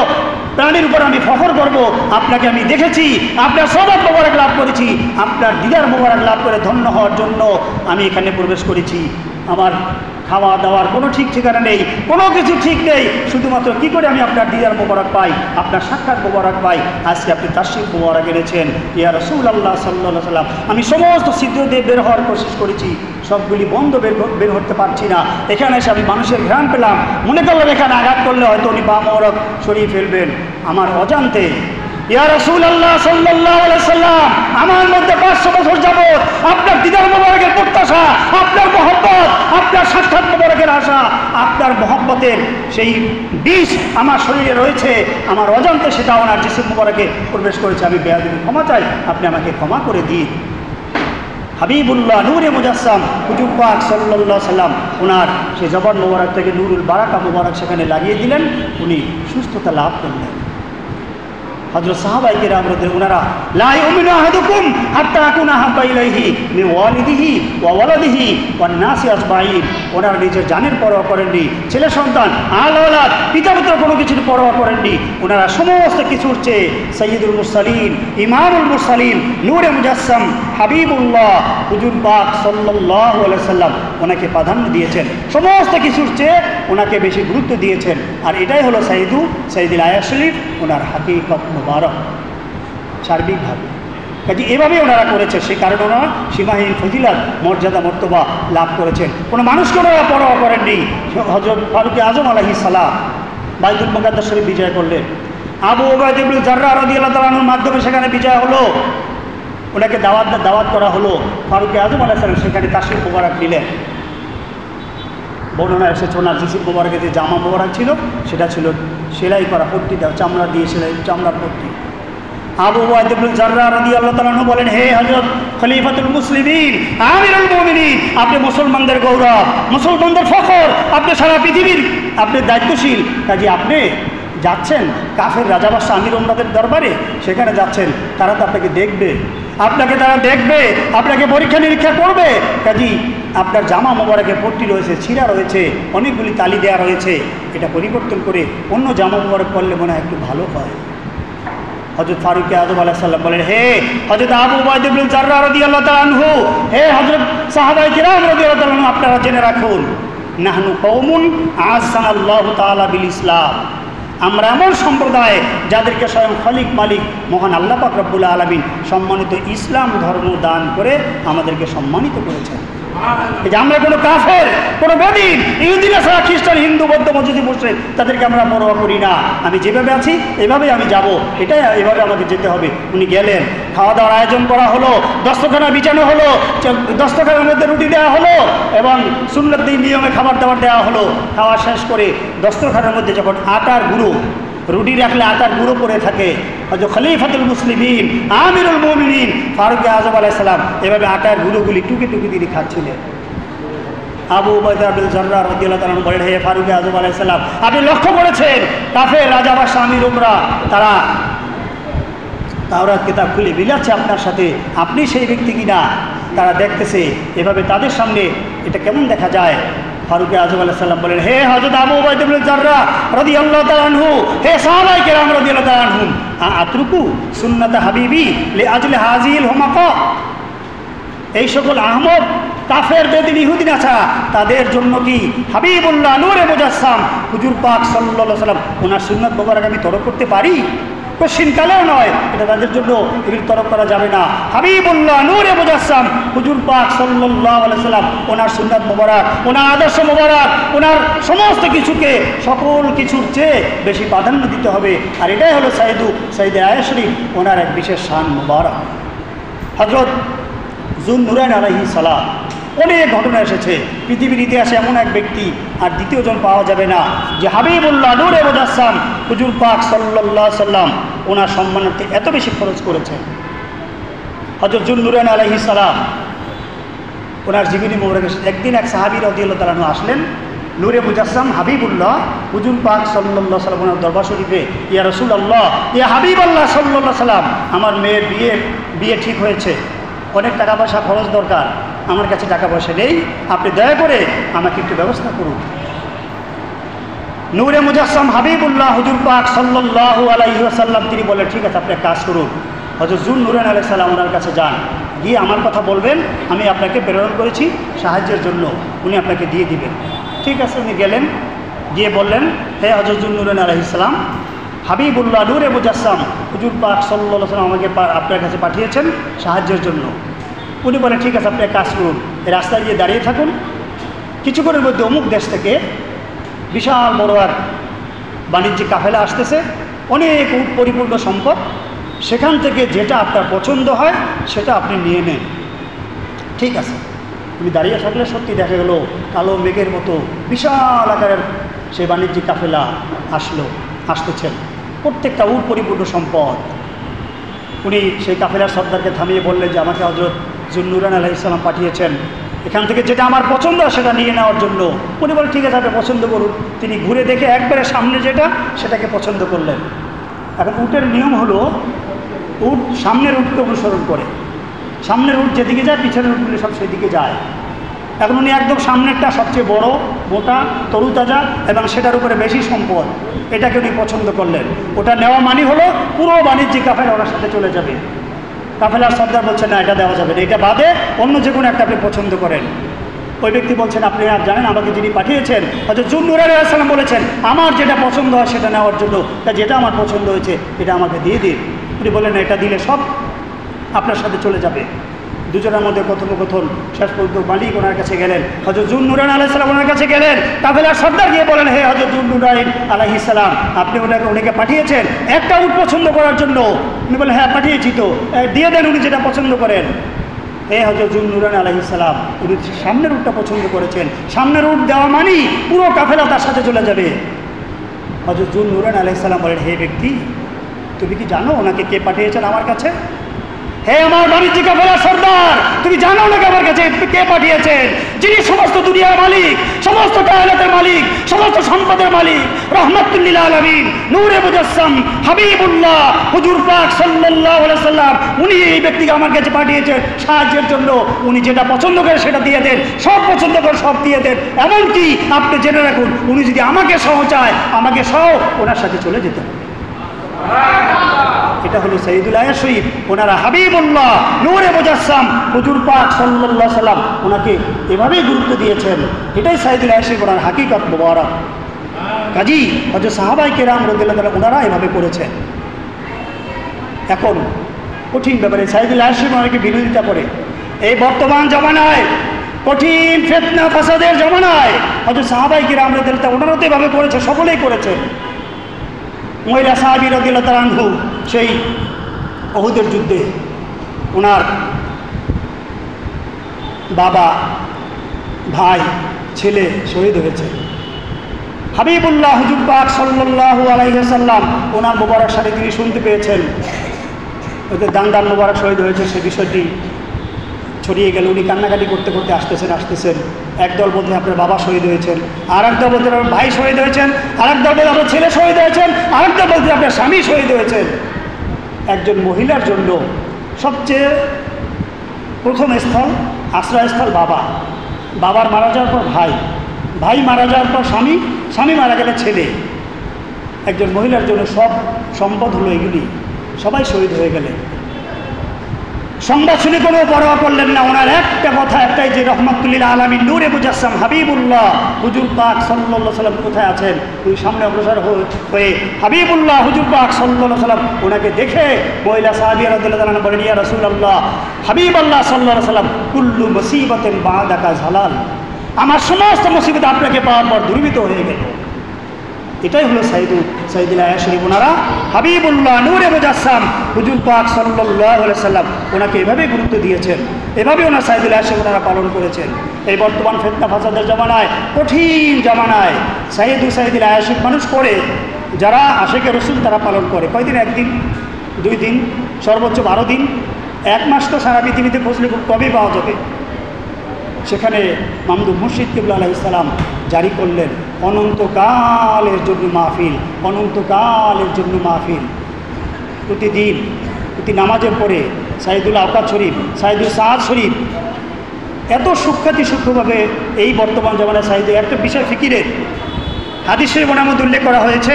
প্রাণীর উপর আমি ফখর করব, আপনাকে আমি দেখেছি, আপনার সওয়াব মুবারক লাভ করেছি, আপনার দিদার মুবারক লাভ করে ধন্য হওয়ার জন্য আমি এখানে প্রবেশ করেছি। আমার খাওয়া দাওয়ার কোনো ঠিক ঠিকানা নেই, কোনো কিছু ঠিক নেই, শুধুমাত্র কী করে আমি আপনার দিদার মোবারক পাই, আপনার সাক্ষাৎ মোবারক পাই। আজকে আপনি তাশরিফ মোবারক এনেছেন ইয়া রাসূলুল্লাহ সাল্লাল্লাহু আলাইহি ওয়াসাল্লাম। আমি সমস্ত ছিদ্র দিয়ে বের হওয়ার কোশিশ করেছি, সবগুলি বন্ধ, বের হতে পারছি না। এখানে এসে আমি মানুষের ঘ্রাণ পেলাম, মনে করলাম এখানে আঘাত করলে হয়তো উনি পা মোবারক সরিয়ে ফেলবেন। আমার অজান্তে ইয়া রাসূলুল্লাহ সাল্লাল্লাহু আলাইহি ওয়াসাল্লাম, আমার মধ্যে 500 বছর যাবত আপনার দিদার মোবারকের প্রত্যাশা, আপনার মহব্বত, আপনার সাক্ষাৎ মোবারকের আশা, আপনার মহব্বতের সেই বিষ আমার শরীরে রয়েছে, আমার অজান্তে সেটা ওনার জিসিম মোবারকে প্রবেশ করেছে। আমি বেয়াদবি ক্ষমা চাই, আপনি আমাকে ক্ষমা করে দিন। হাবিবুল্লাহ নূরে মুজাসসাম হুজুর পাক সাল্লাল্লাহু আলাইহি ওয়াসাল্লাম ওনার সেই জবান মোবারক থেকে নুরুল বারাকা মোবারক সেখানে লাগিয়ে দিলেন, উনি সুস্থতা লাভ করলেন। হযরত সাহাবায়ে কেরাম ওনারা লা ইউমিনু আহাদুকুম হাত্তা আকুনা আহাব্বা ইলাইহি মিন ওয়ালিদিহি ওয়া ওয়ালাদিহি ওয়ান নাসি আজমাইন। ওনারা নিজের জানের পরোয়া করেননি, ছেলে সন্তান আল ওলাদ পিতা পুত্র কোনো কিছুর পরোয়া করেননি। ওনারা সমস্ত কিছুর চেয়ে সাইয়্যিদুল মুরসালিন, ইমামুল মুরসালিন, নূরে মুজাসসাম, হাবিবুল্লাহ হুজুর পাক সাল্লাল্লাহু আলাইহি ওয়াসাল্লাম ওনাকে প্রাধান্য দিয়েছেন, সমস্ত কিছুর চেয়ে ওনাকে বেশি গুরুত্ব দিয়েছেন। আর এটাই হলো সাইয়্যিদুল আয়াত শরীফ, ওনার হাকিকত মুবারক সার্বিকভাবে। কাজে এভাবে ওনারা করেছে, সেই কারণে ওনারা সীমাহীন ফজিলত মর্যাদা মর্তবা লাভ করেছেন। কোনো মানুষকে ওনারা পরোয়া করেননি। হযরত ফারুক আজম আলাইহিস সালাম বাইতুল মুকাদ্দাস শরীফ বিজয় করলেন, আবু উবাইদা ইবনে জাররাহ রাদিয়াল্লাহু তাআলা আনহুর মাধ্যমে সেখানে বিজয় হলো, ওনাকে দাওয়াত করা হলো। ফারুক আজম আলাইহিস সালাম সেখানে তাশরিফ মুবারক নিলেন। বর্ণনা এসেছে ওনার জিসিম মোবারকের যে জামা মোবারক ছিল সেটা ছিল সেলাই করা পট্টি দেওয়া, চামড়া দিয়ে সেলাই, চামড়ার পট্টি। আবু উবাইদা ইবনে জাররাহ রাদিয়াল্লাহু তাআলা আনহু বলেন, হে হযরত খলিফাতুল মুসলিমিন, আমিরুল মুমিনিন, আপনি মুসলমানদের গৌরব, মুসলমানদের ফখর, আপনি সারা পৃথিবীর আপনি দায়িত্বশীল। কাজে আপনি যাচ্ছেন কাফের রাজাবাদশাহ আমির ওমরাদের দরবারে, সেখানে যাচ্ছেন, তারা তো আপনাকে দেখবে, তারা দেখবে, আপনাকে পরীক্ষা নিরীক্ষা করবে। কাজী আপনার জামা মোবারকে পট্টি রয়েছে, ছিঁড়া রয়েছে, অনেকগুলি তালি দেওয়া রয়েছে, এটা পরিবর্তন করে অন্য জামা মোবারক করলে মনে হয় একটু ভালো হয়। হযরত ফারুক আযম আলাইহিস সালাম বলেন, হে হযরত আবু উবাইদা ইবনে জাররাহ রাদিয়াল্লাহু তাআলা আনহু, হে হযরত সাহাবায়ে কেরাম রাদিয়াল্লাহু তাআলা আনহু, আপনারা জেনে রাখুন, নাহনু কওমুন আযানাল্লাহু তাআলা বিল ইসলাম, আমরা এমন সম্প্রদায় যাদেরকে স্বয়ং খালিক মালিক মহান আল্লাহ পাক রব্বুল আলামিন সম্মানিত ইসলাম ধর্ম দান করে আমাদেরকে সম্মানিত করেছেন। এই যে আমরা কোনো কাফের, কোনো বদিন, ইহুদি নাসারা, খ্রিস্টান, হিন্দু, বৌদ্ধ, মজুদি, মুশরিক তাদেরকে আমরা পরোয়া করি না। আমি যেভাবে আছি এভাবেই আমি যাব, এটাই এভাবে আমাকে যেতে হবে। উনি গেলেন, খাওয়া দাওয়ার আয়োজন করা হলো, দস্তখানা বিছানো হলো, দস্তখানার মধ্যে রুটি দেওয়া হলো এবং সুন্নতি নিয়মে খাবার দাবার দেওয়া হলো। খাওয়া শেষ করে দস্তখানার মধ্যে যখন আটার গুঁড়ো, রুটি রাখলে আটার গুঁড়ো পড়ে থাকে, হযরত খলিফাতুল মুসলিমিন, আমিরুল মুমিনিন ফারুক আযম আলাইহিস সালাম এভাবে আটার গুঁড়োগুলি টুকে টুকে দিয়ে খাচ্ছিলেন। আবু উবাইদা ইবনে জাররাহ রাদিয়াল্লাহু তাআলা বলেন, হে ফারুক আযম আলাইহিস সালাম, আপনি লক্ষ্য করেছেন কাফের রাজাবাদশাহ আমির ওমরা তারা তাওরাত কিতাব খুলে বিলাচ্ছে আপনার সাথে, আপনি সেই ব্যক্তি কিনা তারা দেখতেছে। এভাবে তাদের সামনে এটা কেমন দেখা যায়? ফারুক আযম আলাইহিস সালাম বলেন, হে হযরত আবু উবাইদা ইবনে জাররাহ রাদিয়াল্লাহু তাআলা আনহু, হে সাহাবায়ে কেরাম রাদিয়াল্লাহু তাআলা আনহুম, আতরুকু সুন্নাত হাবিবি লিআজলি হাযিল হুমাকা, এই সকল আহমদ কাফের বেদিন ইহুদি নাছা তাদের জন্য কি হাবিবুল্লাহ নূরে মুজাসসাম হুজুর পাক সাল্লাল্লাহু আলাইহি ওয়াসাল্লাম ওনার সুন্নাত মোবারক আমি তরক করতে পারি? কোশ্চিনকালেও নয়, এটা তাদের জন্য এগুলি তরক করা যাবে না। হাবিবুল্লাহ নূরে মুজাসসাম হুজুর পাক সাল্লাল্লাহু আলাইহি ওয়াসাল্লাম ওনার সুন্নাত মোবারক, ওনার আদর্শ মোবারক, ওনার সমস্ত কিছুকে সকল কিছুর চেয়ে বেশি প্রাধান্য দিতে হবে। আর এটাই হলো সাইয়্যিদুল আয়াত শরীফ, ওনার এক বিশেষ শান মোবারক। হযরত যুন-নুরাইন আলাইহিস সালাম, অনেক ঘটনা এসেছে পৃথিবীর ইতিহাসে, এমন এক ব্যক্তি আর দ্বিতীয়জন পাওয়া যাবে না যে হাবিবুল্লাহ নূরে মুজাসসাম হুজুর পাক সাল্লাল্লাহু আলাইহি সাল্লাম ওনার সম্মানার্থে এত বেশি খরচ করেছেন। হযরত যুন-নুরাইন আলাইহিস সালাম ওনার জীবনী মোবারকে একদিন এক সাহাবী রাদিয়াল্লাহু তাআলা আনহু আসলেন, নূরে মুজাসসাম হাবিবুল্লাহ হুজুর পাক সাল্লাল্লাহু আলাইহি সাল্লাম ওনার দরবার শরীফে, ইয়া রাসূলুল্লাহ, ইয়া হাবিবাল্লাহ সাল্লাল্লাহু আলাইহি সাল্লাম, আমার মেয়ের বিয়ে ঠিক হয়েছে, অনেক টাকা পয়সা খরচ দরকার, আমার কাছে টাকা পয়সা নেই, আপনি দয়া করে আমাকে একটু ব্যবস্থা করুন। নূরে মুজাসসাম হাবিবুল্লাহ হুজুর পাক সাল্লাল্লাহু আলাইহি ওয়াসাল্লাম তিনি বলেন, ঠিক আছে, আপনি এক কাজ করুন, হযরত যুন-নুরাইন আলাইহিস সালাম ওনার কাছে যান, গিয়ে আমার কথা বলবেন, আমি আপনাকে প্রেরণ করেছি সাহায্যের জন্য, উনি আপনাকে দিয়ে দিবেন। ঠিক আছে, উনি গেলেন, গিয়ে বললেন, হে হযরত যুন-নুরাইন আলাইহিস সালাম, হাবিবুল্লাহ নূরে মুজাসসাম হুজুর পাক সাল্লাল্লাহু আলাইহি ওয়াসাল্লাম আমাকে আপনার কাছে পাঠিয়েছেন সাহায্যের জন্য। উনি বলেন, ঠিক আছে, আপনি এক কাজ করুন, এই রাস্তায় গিয়ে দাঁড়িয়ে থাকুন, কিছুক্ষণের মধ্যে অমুক দেশ থেকে বিশাল বড় এক বাণিজ্যিক কাফেলা আসতেছে, অনেক পরিপূর্ণ সম্পদ, সেখান থেকে যেটা আপনার পছন্দ হয় সেটা আপনি নিয়ে নেন। ঠিক আছে, উনি দাঁড়িয়ে থাকলে সত্যি দেখা গেল কালো মেঘের মতো বিশাল আকারের সেই বাণিজ্যিক কাফেলা আসতেছেন, প্রত্যেকটা পরিপূর্ণ সম্পদ। উনি সেই কাফেলার সর্দারকে থামিয়ে বললেন যে আমাকে হযরত যুন-নুরাইন আলাইহিস সালাম পাঠিয়েছেন এখান থেকে যেটা আমার পছন্দ সেটা নিয়ে নেওয়ার জন্য। উনি বলেন, ঠিক আছে, আপনি পছন্দ করুন। তিনি ঘুরে দেখে একবারে সামনে যেটা সেটাকে পছন্দ করলেন। এখন উটের নিয়ম হলো উট সামনের উটকে অনুসরণ করে, সামনের উট যেদিকে যায় পিছনের উটগুলি সব সেদিকে যায়। এখন উনি একদম সামনেরটা সবচেয়ে বড়, মোটা, তরুতাজা এবং সেটার উপরে বেশি সম্পদ, এটাকে উনি পছন্দ করলেন। ওটা নেওয়া মানে হলো পুরো বাণিজ্যিক কাফেলা ওনার সাথে চলে যাবে। কাফেলার সর্দার বলছেন না, এটা দেওয়া যাবে না, এটা বাদে অন্য যে কোনো একটা আপনি পছন্দ করেন। ওই ব্যক্তি বলছেন আপনি আর জানেন আমাকে যিনি পাঠিয়েছেন হযরত যুন্নুর আলাইহিস সালাম বলেছেন আমার যেটা পছন্দ হয় সেটা নেওয়ার জন্য, তা যেটা আমার পছন্দ হয়েছে এটা আমাকে দিয়ে দিন। উনি বললেন এটা দিলে সব আপনার সাথে চলে যাবে। দুজনের মধ্যে কথোপকথন শেষ পর্যন্ত মালিক ওনার কাছে গেলেন, হযরত যুন্নুরাইন আলাইহিস সালাম ওনার কাছে গেলেন। কাফেলার সর্দার গিয়ে বলেন হে হযরত যুন্নুরাইন আলাইহিস সালাম, আপনি উনাকে পাঠিয়েছেন একটা উট পছন্দ করার জন্য? উনি বলেন হ্যাঁ পাঠিয়েছি তো, দিয়ে দেন উনি যেটা পছন্দ করেন। হে হযরত যুন্নুরাইন আলাইহিস সালাম, উনি সামনের উটটা পছন্দ করেছেন, সামনের উট দেওয়া মানেই পুরো কাফেলা তার সাথে চলে যাবে। হযরত যুন্নুরাইন আলাইহিস সালাম বলেন হে ব্যক্তি, তুমি কি জানো ওনাকে কে পাঠিয়েছেন আমার কাছে? হে আমার বাণিজ্যিক কাফেলার সর্দার, তুমি জানো ওনাকে আমার কাছে কে পাঠিয়েছেন? যিনি সমস্ত দুনিয়ার মালিক, সমস্ত কায়নাতের মালিক, সমস্ত সম্পদের মালিক, রাহমাতুল লিল আলামিন, নূরে মুজাসসাম, হাবিবুল্লাহ হুজুর পাক সাল্লাল্লাহু আলাইহি সাল্লাম। উনি এই ব্যক্তিকে আমার কাছে পাঠিয়েছেন সাহায্যের জন্য। উনি যেটা পছন্দ করে সেটা দিয়ে দেন, সব পছন্দ করে সব দিয়ে দেন। এমনকি আপনি জেনে রাখুন উনি যদি আমাকে সহ চায়, আমাকে সহ ওনার সাথে চলে যেতে হবে। এটা হলো সাইয়্যিদুল আয়াত শরীফ। ওনারা হাবিবুল্লাহ নূরে মুজাসসাম হুজুর পাক সাল্লাল্লাহু আলাইহি সাল্লাম ওনাকে এভাবেই গুরুত্ব দিয়েছেন। এটাই সাইয়্যিদুল আয়াত শরীফ ওনার হাকিকত মুবারক। কাজী হযরত সাহাবায়ে কেরাম রাদিয়াল্লাহু তাআলা ওনারা এভাবে করেছেন। এখন কঠিন ব্যাপারে সাইয়্যিদুল আয়াত শরীফ অনেকে বিরোধিতা করে। এই বর্তমান জামানায় কঠিন ফিতনা ফাসাদের জামানায় হযরত সাহাবায়ে কেরাম রাদিয়াল্লাহু তাআলা ওনারা তো এভাবে করেছে, সকলেই করেছে। মহিলা সাহাবী রাদিয়াল্লাহু তাআলা আনহু সেই উহুদের যুদ্ধে ওনার বাবা, ভাই, ছেলে শহীদ হয়েছে। হাবিবুল্লাহ হুজুর পাক সাল্লাল্লাহু আলাইহি ওয়াসাল্লাম ওনার মোবারক সাথে তিনি শুনতে পেয়েছেন ওদের দান মোবারক শহীদ হয়েছে। সে বিষয়টি ছড়িয়ে গেল। উনি কান্নাকাটি করতে করতে আসতেছেন। একদল বলতে আপনার বাবা শহীদ হয়েছেন, আর একদল বলতে আপনার ভাই শহীদ হয়েছেন, আর একদল বলতে আপনার ছেলে শহীদ হয়েছেন, আর একদল বলতে আপনার স্বামী শহীদ হয়েছেন। একজন মহিলার জন্য সবচেয়ে প্রথম স্থল, আশ্রয়স্থল বাবা। বাবার মারা যাওয়ার পর ভাই, ভাই মারা যাওয়ার পর স্বামী, স্বামী মারা গেলে ছেলে। একজন মহিলার জন্য সব সম্পদ হলো এগুলি, সবাই শহীদ হয়ে গেলেন। সংবাদ শুনে কোনো পরোয়া করলেন না। ওনার একটা কথা একটাই যে রাহমাতুল লিল আলামিন নূরে মুজাসসাম হাবিবুল্লাহ হুজুর পাক সাল্লাল্লাহু আলাইহি সাল্লাম কোথায় আছেন। ওই সামনে অগ্রসর হয়ে হাবিবুল্লাহ হুজুর পাক সাল্লাল্লাহু আলাইহি সাল্লাম ওনাকে দেখে মহিলা সাহাবী রাদিয়াল্লাহু তাআলা বলেন ইয়া রাসূলুল্লাহ, হাবিবাল্লাহ সাল্লাল্লাহু আলাইহি সাল্লাম, কুল্লু মুসিবাতিন বা'দাকা জালাল, আমার সমস্ত মুসিবত আপনাকে পাওয়ার পর দুর্বিত হয়ে গেল। এটাই হলো সাইয়্যিদুল আয়াত শরীফ। ওনারা হাবিবুল্লাহ নূরে মুজাসসাম হুজুর পাক সাল্লাল্লাহু আলাইহি সাল্লাম ওনাকে এভাবেই গুরুত্ব দিয়েছেন, এভাবে ওনার সাইয়্যিদুল আয়াত শরীফ ওনারা পালন করেছেন। এই বর্তমান ফিতনা ফাসাদের জামানায়, কঠিন জামানায় সাইয়্যিদুল আয়াত শরীফ মানুষ করে, যারা আশিকে রসুল তারা পালন করে। কয়দিন? একদিন, 2 দিন, সর্বোচ্চ 12 দিন। 1 মাস তো সারা পৃথিবীতে খুঁজলে খুব কমই পাওয়া যাবে। সেখানে মামদুহ মুর্শিদ কিবলা আলাইহিস সালাম জারি করলেন অনন্তকালের জন্য মাহফিল, অনন্তকালের জন্য মাহফিল। প্রতিদিন প্রতি নামাজের পরে সাইয়্যিদুল আওকাত শরীফ, সাইয়্যিদুল সাদ শরীফ এত সূক্ষ্মভাবে এই বর্তমান জামানায় সাইয়্যিদ একটা বিষয় ফিকিরের হাদিস শরীফ ওনার মধ্যে উল্লেখ করা হয়েছে।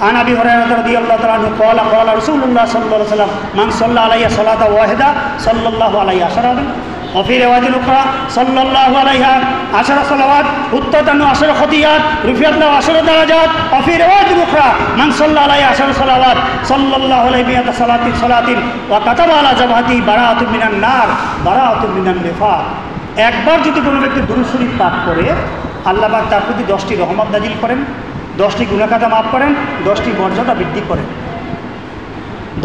আন আবি হুরায়রা রাদিয়াল্লাহু তাআলা আনহু ক্বালা ক্বালা রাসূলুল্লাহ সাল্লাল্লাহু আলাইহি ওয়াসাল্লাম মান সাল্লা আলাইয়া সালাতান ওয়াহিদা সাল্লাল্লাহু আলাইহি আশরাতান ওয়া ফি রিওয়ায়াতিন উখরা সাল্লাল্লাহু আলাইহা আশরা সালাওয়াত উত্তাতানু আশরা খতিয়াত রুফিয়াত লাহু আশরা দারাজাত ওয়া ফি রিওয়ায়াতিন উখরা মান সাল্লা আলাইহি আশরা সালাওয়াত সাল্লাল্লাহু আলাইহি বিআতা সালাতিন ওয়া কাতাবা আলা জাবহাতি বারাআতুম মিনান নার বারাআতুম মিনান নিফাক। একবার যদি কোনো ব্যক্তি দুরূদ শরীফ পাঠ করে আল্লাহ পাক তার প্রতি 10টি রহমত নাজিল করেন, 10টি গুনাহ খাতা মাফ করেন, 10টি মর্যাদা বৃদ্ধি করেন।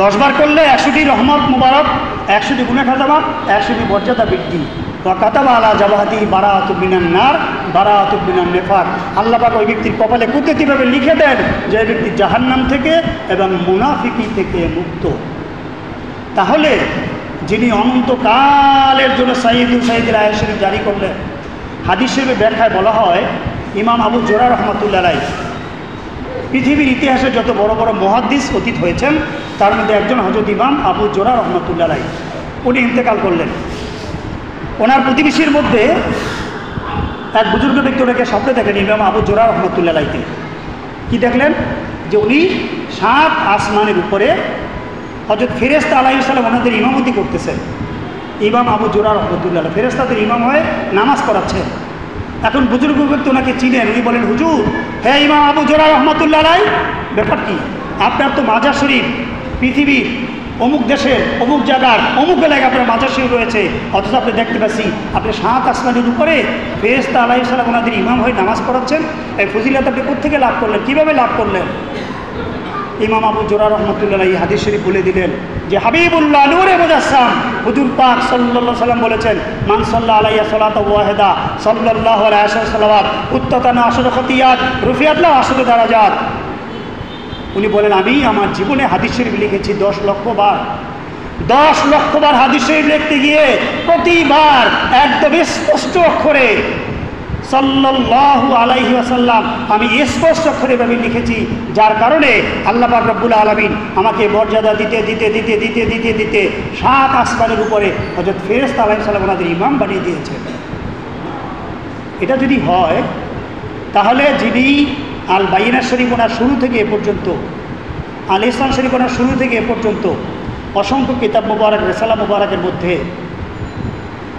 10 বার করলে 100টি রহমত মুবারক, 100টি গুনাহ খাতা মাফ, 100টি মর্যাদা বৃদ্ধি। ওয়া কাতাবা আলা জাবহাতি বারাআতুম মিনান নার বারাআতুম মিনান নিফাক। আল্লাহ পাক ওই ব্যক্তির কপালে কুদরতিভাবে লিখে দেন যে এই ব্যক্তি জাহান্নাম থেকে এবং মুনাফিকি থেকে মুক্ত। তাহলে যিনি অনন্তকালের জন্য সাইয়্যিদুল আয়াত শরীফ জারি করলেন, হাদিস শরীফের ব্যাখ্যায় বলা হয় ইমাম আবু জুরা রাহমাতুল্লাহ আলাইহি পৃথিবীর ইতিহাসে যত বড় বড় মুহাদ্দিস অতীত হয়েছেন তার মধ্যে একজন হযরত ইমাম আবু জোরা রহমতুল্লাহ আলাইহি, উনি ইন্তেকাল করলেন। ওনার প্রতিবেশীর মধ্যে এক বুজুর্গ ব্যক্তি ওনাকে স্বপ্নে দেখেন ইমাম আবু জোরা রহমতুল্লাহ আলাইহি। কি দেখলেন? যে উনি 7 আসমানের উপরে হযরত ফেরেশতা আলাইহিস সালাম ওনাদের ইমামতি করতেছেন। ইমাম আবু জোরা রহমতুল্লাহ আলাইহি ফেরেশতাদের ইমাম হয়ে নামাজ পড়াচ্ছেন। এখন বুজুর্গ ব্যক্তি ওনাকে চিনেন, উনি বলেন, হুজুর, হ্যাঁ ইমাম আবু জোরা রহমতুল্লাহ আলাইহি, ব্যাপার কি? আপনার তো মাজার শরীফ পৃথিবীর অমুক দেশের অমুক জায়গার অমুক এলাকায় আপনার মাজার শরীফ রয়েছে, অথচ আপনি দেখতে পাচ্ছি আপনি 7 আসমানের উপরে ফেরেশতা আলাইহিস সালাম ওনাদের ইমাম হয়ে নামাজ পড়াচ্ছেন। এই ফজিলত আপনি কোত্থেকে লাভ করলেন, কীভাবে লাভ করলেন? ইমাম আবু জোরা রহমতুল্লাহ আলাইহি হাদিস শরীফ বলে দিলেন যে হাবিবুল্লাহ নূরে মুজাসসাম হুজুর পাক সাল্লাল্লাহু সাল্লাম বলেছেন, মান সাল্লা আলাইয়া সালাতাও ওয়াহিদা সাল্লাল্লাহু আলাইহি সাল্লাম উত্তাতানা আশরা খতিয়াত রুফিয়াত লাহু আশরা দারাজাত। উনি বলেন, আমি আমার জীবনে হাদিস শরীফ লিখেছি 10 লক্ষ বার। 10 লক্ষ বার হাদিস শরীফ লিখতে গিয়ে প্রতিবার একদম স্পষ্ট অক্ষরে সাল্লাল্লাহু আলাইহি ওয়াসাল্লাম আমি স্পষ্ট অক্ষরে ভাবে লিখেছি, যার কারণে আল্লাহ পাক রব্বুল আলামিন আমাকে মর্যাদা দিতে দিতে দিতে দিতে দিতে দিতে 7 আসমানের উপরে হযরত ফেরেশতা আলাইহিস সালাম ওনাদের ইমাম বানিয়ে দিয়েছেন। এটা যদি হয় তাহলে যিনি আল বাইনা শরীফ ওনার শুরু থেকে এ পর্যন্ত, আল ইহসান শরীফ ওনার শুরু থেকে এ পর্যন্ত অসংখ্য কিতাব মুবারক রিসালা মুবারকের মধ্যে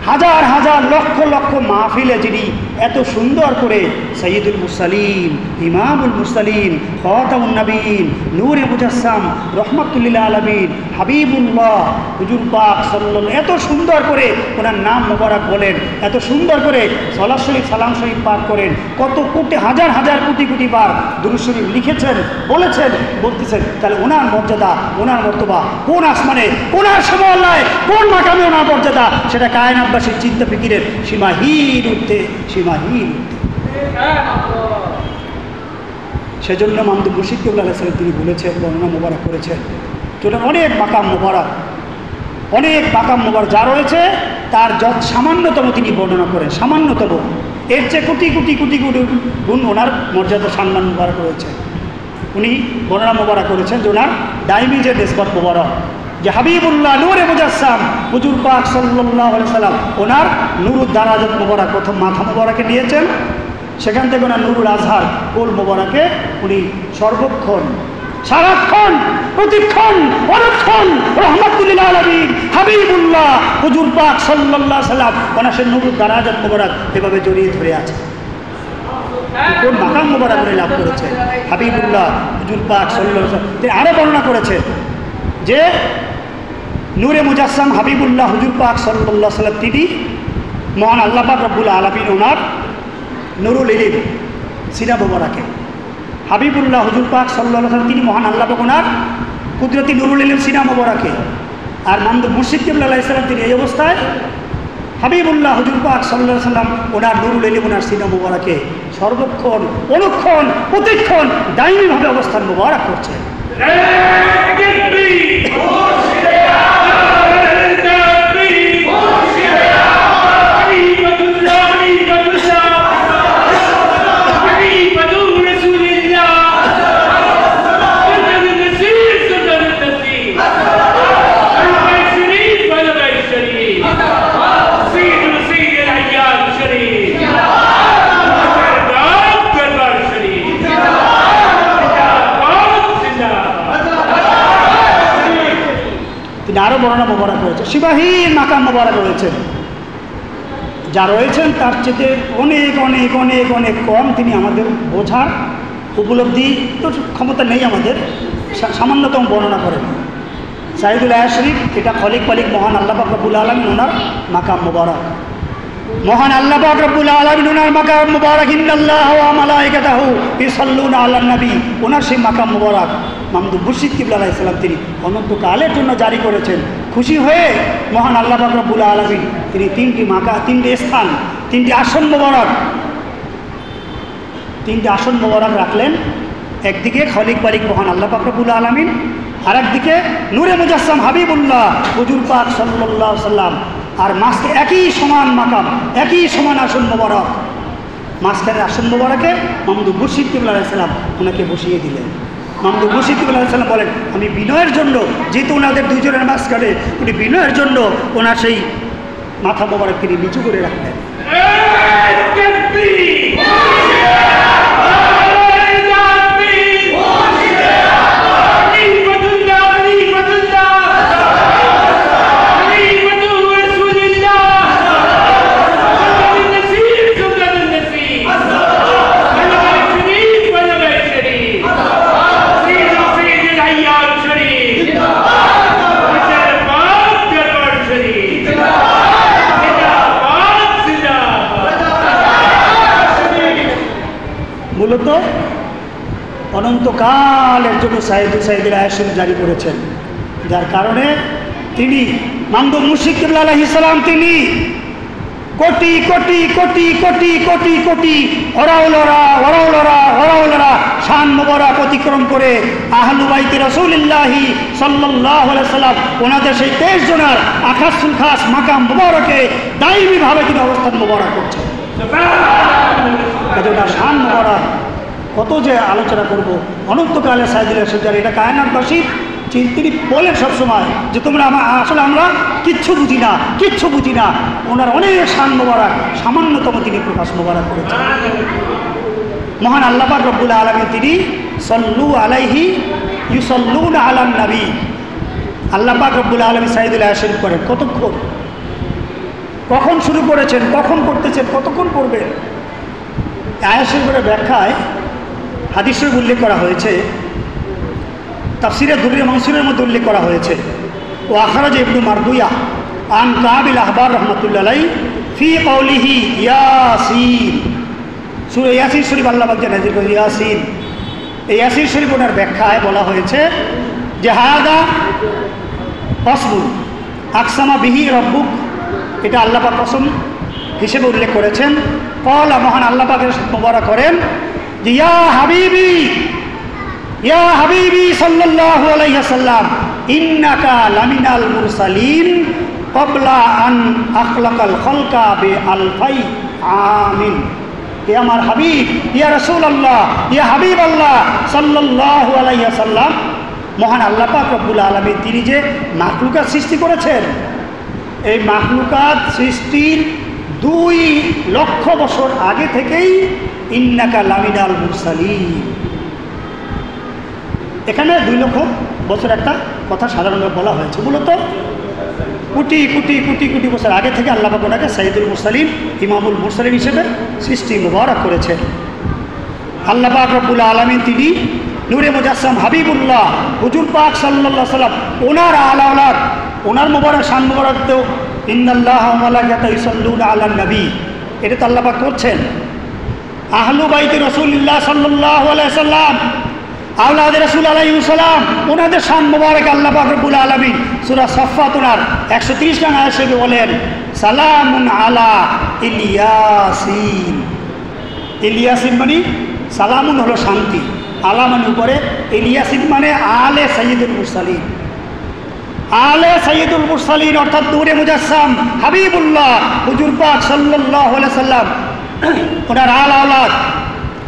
হাজার হাজার লক্ষ লক্ষ মাহফিলে যিনি এত সুন্দর করে সৈয়দুল মুরসালিন, ইমামুল মুরসালিন, খাতামুন নবীন, নূরে মুজাসসাম, রহমাতুল্লিল আলামিন, হাবিবুল্লাহ হুজুর পাক সাল্লাল্লাহু এত সুন্দর করে ওনার নাম মোবারক বলেন, এত সুন্দর করে সালাত শরীফ সালাম শরীফ পাঠ করেন, কত কোটি হাজার হাজার কোটি কোটি বার দুরূদ শরীফ লিখেছেন, বলেছেন, বলতেছেন, তাহলে ওনার মর্যাদা, ওনার মর্তবা কোন আসমানে, কোন সমন্বয়, কোন মাকামে ওনার মর্যাদা, সেটা কায়নাতবাসীর চিন্তা ফিকিরের সীমাহীন উঠতে, সীমাহীন। সেজন্য মামদুদ মুর্শিদ কিবলা আলাইহিস সালাম তিনি বলেছেন, বর্ণনা মোবারক করেছেন, যেটা অনেক মাকাম মোবারক, অনেক মাকাম মোবারক যা রয়েছে তার যত সামান্যতম তিনি বর্ণনা করেন, সামান্যতম, এর চেয়ে কোটি কোটি কোটি কোটি গুণ ওনার মর্যাদা সম্মান মোবারক রয়েছে। উনি বর্ণনা মোবারক করেছেন যে ওনার দাইমি যে নিসবত মোবারক, যে হাবিবুল্লাহ নূরে মুজাসসাম হুজুর পাক সাল্লাল্লাহু আলাইহি সাল্লাম ওনার নুরুদ দারাজাত মোবারক প্রথম মাথা মোবারকে নিয়েছেন, সেখান থেকে ওনার নুরুল আজহার কোল মোবারকে উনি সর্বক্ষণ, সারাক্ষণ, প্রতিক্ষণ, অনক্ষণ রহমাতুল্লিল আলামিন হাবিবুল্লাহ হুজুর পাক সাল্লাল্লাহু আলাইহি সাল্লাম ওনার সে নুরুদ দারাজাত মোবারক এভাবে জড়িয়ে ধরে আছে। কোন মাকাম মোবারক উনি লাভ করেছেন? হাবিবুল্লাহ হুজুর পাক সাল্লাল্লাহু আলাইহি সাল্লাম তিনি আরও বর্ণনা করেছেন যে নূরে মুজাসসাম হাবিবুল্লাহ হুজুর পাক সাল্লাল্লাহু আলাইহি সাল্লাম তিনি মহান আল্লাহ পাক রব্বুল আলামিন ওনার নুরুল ইলম সিনা মোবারকে, হাবিবুল্লাহ হুজুর পাক সাল্লাল্লাহু আলাইহি সাল্লাম তিনি মহান আল্লাহ পাক ওনার কুদরতি নুরুল ইলম সিনা মোবারকে, আর মামদুদ মুর্শিদ কিবলা আলাইহিস সালাম তিনি এই অবস্থায় হাবিবুল্লাহ হুজুর পাক সাল্লাল্লাহু আলাইহি সাল্লাম ওনার নুরুল ইলম ওনার সিনা মোবারকে সর্বক্ষণ, অনুক্ষণ, প্রতিক্ষণ দায়ীভাবে অবস্থান মোবারক করছেন। আরও বর্ণনা মোবারক রয়েছে, সীমাহীন মাকাম মোবারক রয়েছেন, যা রয়েছেন তার চেয়ে অনেক অনেক অনেক অনেক কম তিনি আমাদের বোঝার উপলব্ধি তো ক্ষমতা নেই আমাদের, সামান্যতম বর্ণনা করেন। সাইদুল আয়া শরীফ এটা খলিক পালিক মহান আল্লাহ পাক রব্বুল আলামিন ওনার মাকাম মোবারক, মহান আল্লাহ পাক রব্বুল আলামিন ওনার মাকাম মোবারক, ইন্নাল্লাহা ওয়া মালাইকাতাহু ইউসাল্লুনা আলান নবী, ওনার সেই মাকাম মোবারক মামদুদ মুর্শিদ কিবলা আলাইহিস সালাম তিনি অনন্তকালের জন্য জারি করেছেন। খুশি হয়ে মহান আল্লাহ পাক রব্বুল আলামিন তিনি তিনটি স্থান, তিনটি আসন মোবারক রাখলেন। একদিকে খলিক পালিক মহান আল্লাহ পাক রব্বুল আলামিন, আর একদিকে নূরে মুজাসসাম হাবিবুল্লাহ হুজুর পাক সাল্লাল্লাহু আলাইহি সাল্লাম, আর মাঝে একই সমান মাকাম, একই সমান আসন মোবারক মাঝখানে আসন মোবারকে মাহমুদুল মুর্শিদ কিবলা আলাইহিস সালাম ওনাকে বসিয়ে দিলেন। মাহমুদুল মুর্শিদ কিবলা আলাইহিস সালাম বলেন, আমি বিনয়ের জন্য, যেহেতু ওনাদের দুইজনের মাঝখানে, উনি বিনয়ের জন্য ওনার সেই মাথা মোবারক তিনি নিচু করে রাখলেন। মূলত অনন্তকালের জন্য সাইয়েদুল আয়াসিন জারি করেছেন, যার কারণে তিনি মাহমুদুল মুর্শিদ কিবলা আলাইহিস সালাম তিনি কোটি কোটি কোটি কোটি কোটি কোটি ওরাওলরা শান মোবারক অতিক্রম করে আহলু বাইতি রাসূলুল্লাহি সাল্লাল্লাহু আলাইহি সাল্লাম ওনাদের সেই 23 জনের আকাশুল খাস মাকাম মোবারকে দায়ীভাবে তিনি অবস্থান মোবারক করছেন। সুবহানাল্লাহ। শান মোবারক কত যে আলোচনা করব, অনন্তকালে সাইয়েদুল আয়াসিন জারি, এটা কায়নাতবাসী তিনি বলেন সবসময় যে তোমরা আসলে আমরা কিচ্ছু বুঝি না। ওনার অনেক শান মোবারক সামান্যতম তিনি প্রকাশ মোবারক করেছেন। মহান আল্লাহ পাক রব্বুল আলামিন তিনি সল্লু আলাইহি ইউসাল্লুনা আলান নবী, আল্লাহ পাক রব্বুল আলামিন সাইয়েদুল আয়াসিন করেন কতক্ষণ, কখন শুরু করেছেন, কখন করতেছেন, কতক্ষণ করবেন। আয়াত শরীফের ব্যাখ্যায় হাদিস শরীফ উল্লেখ করা হয়েছে, তাফসিরে দুররে মানসুরের মধ্যে উল্লেখ করা হয়েছে, ও আখরাজ ইবনু মারদুয়া আন কাবিল আহবার রহমাতুল্লাহ আলাইহি ফি কওলিহি ইয়াসিন, সূরা ইয়াসিন শরীফ আল্লাহ পাক নাযিল করেছেন ইয়াসিন। এই ইয়াসিন শরীফ ওনার ব্যাখ্যায় বলা হয়েছে যে হাদা কসমুন আকসামা বিহি রব্বুক, এটা আল্লাহ পাক কসম হিসেবে উল্লেখ করেছেন। কলা, মহান আল্লাহ পাকের মোবারক করেন যে ইয়া হাবিবি সাল্লাল্লাহু আলাইহি ওয়াসাল্লাম ইন্নাকা লামিনাল মুরসালিন ক্বাবলা আন আখলাকাল খালকা বিআলফাই আমিন। হে আমার হাবিব, ইয়া রাসূলুল্লাহ, ইয়া হাবিবাল্লাহ সাল্লাল্লাহু আলাইহি ওয়াসাল্লাম, মহান আল্লাহ পাক রব্বুল আলামিন তিনি যে মাখলুকাত সৃষ্টি করেছেন, এই মাখলুকাত সৃষ্টির 2 লক্ষ বছর আগে থেকেই ইন্নাকা লামিনাল মুরসালিন, এখানে 2 লক্ষ বছর একটা কথা সাধারণভাবে বলা হয়েছে। মূলত কোটি কোটি কোটি কোটি বছর আগে থেকে আল্লাহ পাক ওনাকে সাইয়্যিদুল মুরসালিন, ইমামুল মুরসালিন হিসেবে সৃষ্টি মুবারক করেছেন। আল্লাহ পাক রব্বুল আলামিন তিনি নূরে মুজাসসাম হাবিবুল্লাহ হুজুর পাক সাল্লাল্লাহু আলাইহি সাল্লাম ওনার আওলাদ, ওনার মুবারক শান মুবারকতেও ইন্নাল্লাহা ওয়া মালাইকাতাহু ইউসাল্লুনা আলান নবী, এটা তো আল্লাহ পাক করছেন। আহলু বাইতি রাসূলুল্লাহ সাল্লাল্লাহু আলাইহি সাল্লাম, আওলাদ রাসূল আলাইহিস সালাম, ওনাদের শান মুবারক আল্লাহ পাক রব্বুল আলামিন সূরা সাফফাত ওনার 130 নং আয়াতে বলেন সালামুন আলা ইলিয়াসিন। ইলিয়াসিন মানে সালামুন হলো শান্তি, আলা মানে উপরে, ইলিয়াসিন মানে আলে সাইয়্যিদুল মুরসালিন। আলে সাইয়্যিদুল মুরসালিন অর্থাৎ নূরে মুজাসসাম হাবিবুল্লাহ হুজুর পাক সাল্লাল্লাহু আলাইহি সাল্লাম, ওনার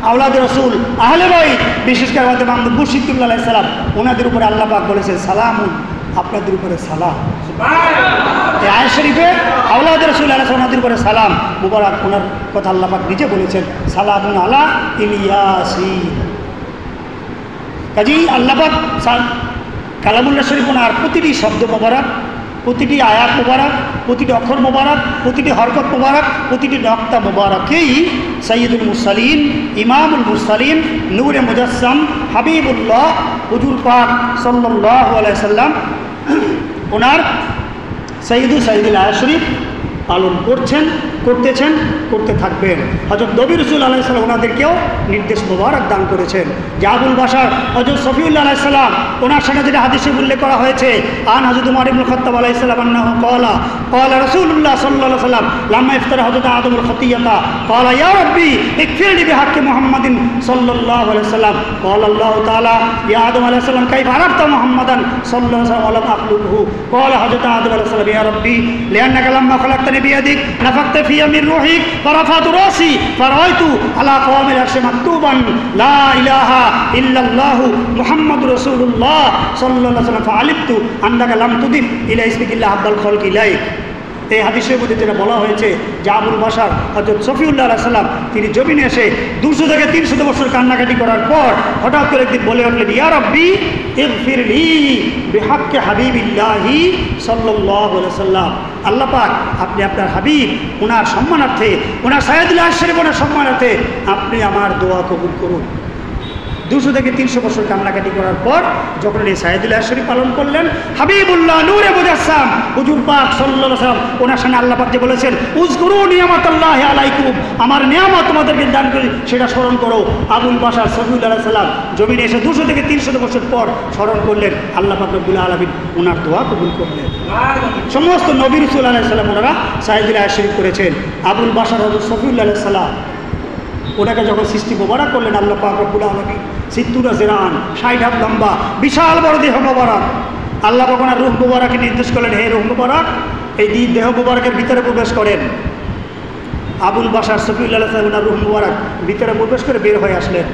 আওলাদ রসুল আহলে বাইত, বিশেষ করে আমাদের মাহমুদুল মুর্শিদ কিবলা আলাইহিস সালাম, ওনাদের উপরে আল্লাহ পাক বলেছেন সালামুন, আপনাদের উপরে সালাম। এই আয়াত শরীফে আওলাদ রসুল আলাইহিস সালাম ওনাদের উপরে সালাম মুবারক, ওনার কথা আল্লাহ পাক নিজে বলেছেন সালামুন আলা ইলিয়াসিন। কাজেই আল্লাহ পাক কালামুল্লাহ শরীফ ওনার প্রতিটি শব্দ মোবারক, প্রতিটি আয়াত মোবারক, প্রতিটি অক্ষর মোবারক, প্রতিটি হরকত মোবারক, প্রতিটি নক্তা মোবারকেই সাইয়্যিদুল মুরসালিন, ইমামুল মুরসালিন, নূরে মুজাসসাম হাবিবুল্লাহ হুজুর পাক সাল্লাল্লাহু আলাইহি সাল্লাম ওনার সাইয়্যিদুল আয়াত শরীফ পালন করতেছেন, করতে থাকবেন। হযরত নবী রাসূল আলাইহিস সালাম ওনাদেরকেও নির্দেশ মোবারক দান করেছেন। যে আবুল বাশার হযরত সফিউল্লাহ আলাইহিস সালাম, ওনার সাথে যেটা হাদিসে উল্লেখ করা হয়েছে, আন হযরত উমর ইবনে খাত্তাব আলাইহিস সালাম আন্নাহু ক্বালা রাসূলুল্লাহ সাল্লাল্লাহু আলাইহি ওয়াসাল্লাম লাম্মা ইফতারা হযরত আদমুল খতিয়াতা ক্বালা ইয়া রাব্বি ইগফিরলি বিহাক্কি মুহাম্মাদিন সাল্লাল্লাহু আলাইহি ওয়াসাল্লাম ক্বালা আল্লাহু তাআলা ইয়া আদম আলাইহিস সালাম কাইফা আরাফতা মুহাম্মাদান সাল্লাল্লাহু আলাইহি ওয়াসাল্লাম আখলুহু ক্বালা হযরত আদম আলাইহিস সালাম ইয়া রাব্বি লিআন্নাকা লাম্মা খলাকতানি বিয়াদিক নাফাখতা ফি মির রুহিক ফারাফাতু রাসি ফারাইতু আলা কাওয়ামিল আরশি মাকতুবান লা ইলাহা ইল্লাল্লাহু মুহাম্মাদুর রাসূলুল্লাহ সাল্লাল্লাহু আলাইহি ওয়াসাল্লাম ফাআলিমতু আন্নাকা লাম তুদিফ ইলা ইসমিকিল্লাহ আফদাল খালকি ইলাইক। এই হাদিসের মধ্যে যেটা বলা হয়েছে যে আবুল বাশার হযরত সফিউল্লাহ আলাইহিস সালাম তিনি জমিনে এসে 200 থেকে 300 বছর কান্নাকাটি করার পর হঠাৎ করে একদিন বলে উঠলেন, ইয়া রাব্বি ইগফিরলি বিহাক্কি হাবিবিল্লাহি সাল্লাল্লাহু আলাইহি ওয়াসাল্লাম, আল্লাহ পাক আপনি আপনার হাবিব ওনার সম্মানার্থে, ওনার সাইয়্যিদুল আশরাফ ওনার সম্মানার্থে আপনি আমার দোয়া কবুল করুন। 200 থেকে 300 বছর কান্নাকাটি করার পর যখন এই সাইয়্যিদুল আশরাফ পালন করলেন, হাবিবুল্লাহ নূরে মুজাসসাম হুজুর পাক সাল্লাল্লাহু আলাইহি ওয়াসাল্লাম ওনার সামনে আল্লাহ পাক যে বলেছেন, উযকুরু নিয়ামাতাল্লাহি আলাইকুম, আমার নিয়ামত তোমাদেরকে দান করি সেটা স্মরণ করো। আবুল বাশার সফিউল্লাহ আলাইহিস সালাম জমিনে এসে 200 থেকে 300 বছর পর স্মরণ করলেন, আল্লাহ পাক রব্বুল আলামিন ওনার দোয়া কবুল করলেন। সমস্ত নবী রাসূল আলাইহিস সালাম ওনারা সাইয়্যিদুল আশরাফ করেছেন। আবুল বাশার হযরত সফিউল্লাহ আলাইহিস সালাম ওটাকে যখন সৃষ্টি মোবারক করলেন আল্লাহ পাক রব্বুল আলামিন, 70 জিরান 60 হাত লম্বা বিশাল বড় দেহ মোবারক, আল্লাহ পাক ওনার রূহ মোবারককে নির্দেশ করলেন, হে রূহ মোবারক এই দেহ মোবারকের ভিতরে প্রবেশ করেন। আবুল বাশার সফিউল্লাহ আলাইহিস সালাম ওনার রূহ মোবারক ভিতরে প্রবেশ করে বের হয়ে আসলেন।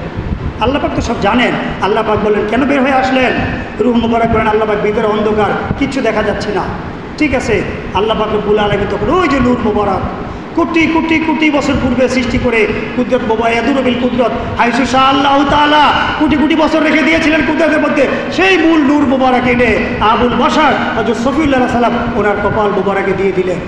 আল্লাহ পাক তো সব জানেন, আল্লাহ পাক বললেন কেন বের হয়ে আসলেন? রূহ মোবারক বলেন, আল্লাহ পাক ভিতরে অন্ধকার, কিচ্ছু দেখা যাচ্ছে না। ঠিক আছে, আল্লাহ পাক রব্বুল আলামিন তখন ওই যে নূর মোবারক কোটি কোটি কোটি বছর পূর্বে সৃষ্টি করে কুদরত বাবায়াদুরবিল কুদরত হাইসু শাহ আল্লাহ তাআলা কোটি কোটি বছর রেখে দিয়েছিলেন কুদরতের মধ্যে, সেই মূল নূর মোবারক এনে আবুল বাশার হযরত সফিউল্লাহ আলাইহিস সালাম ওনার কপাল মোবারকে দিয়ে দিলেন।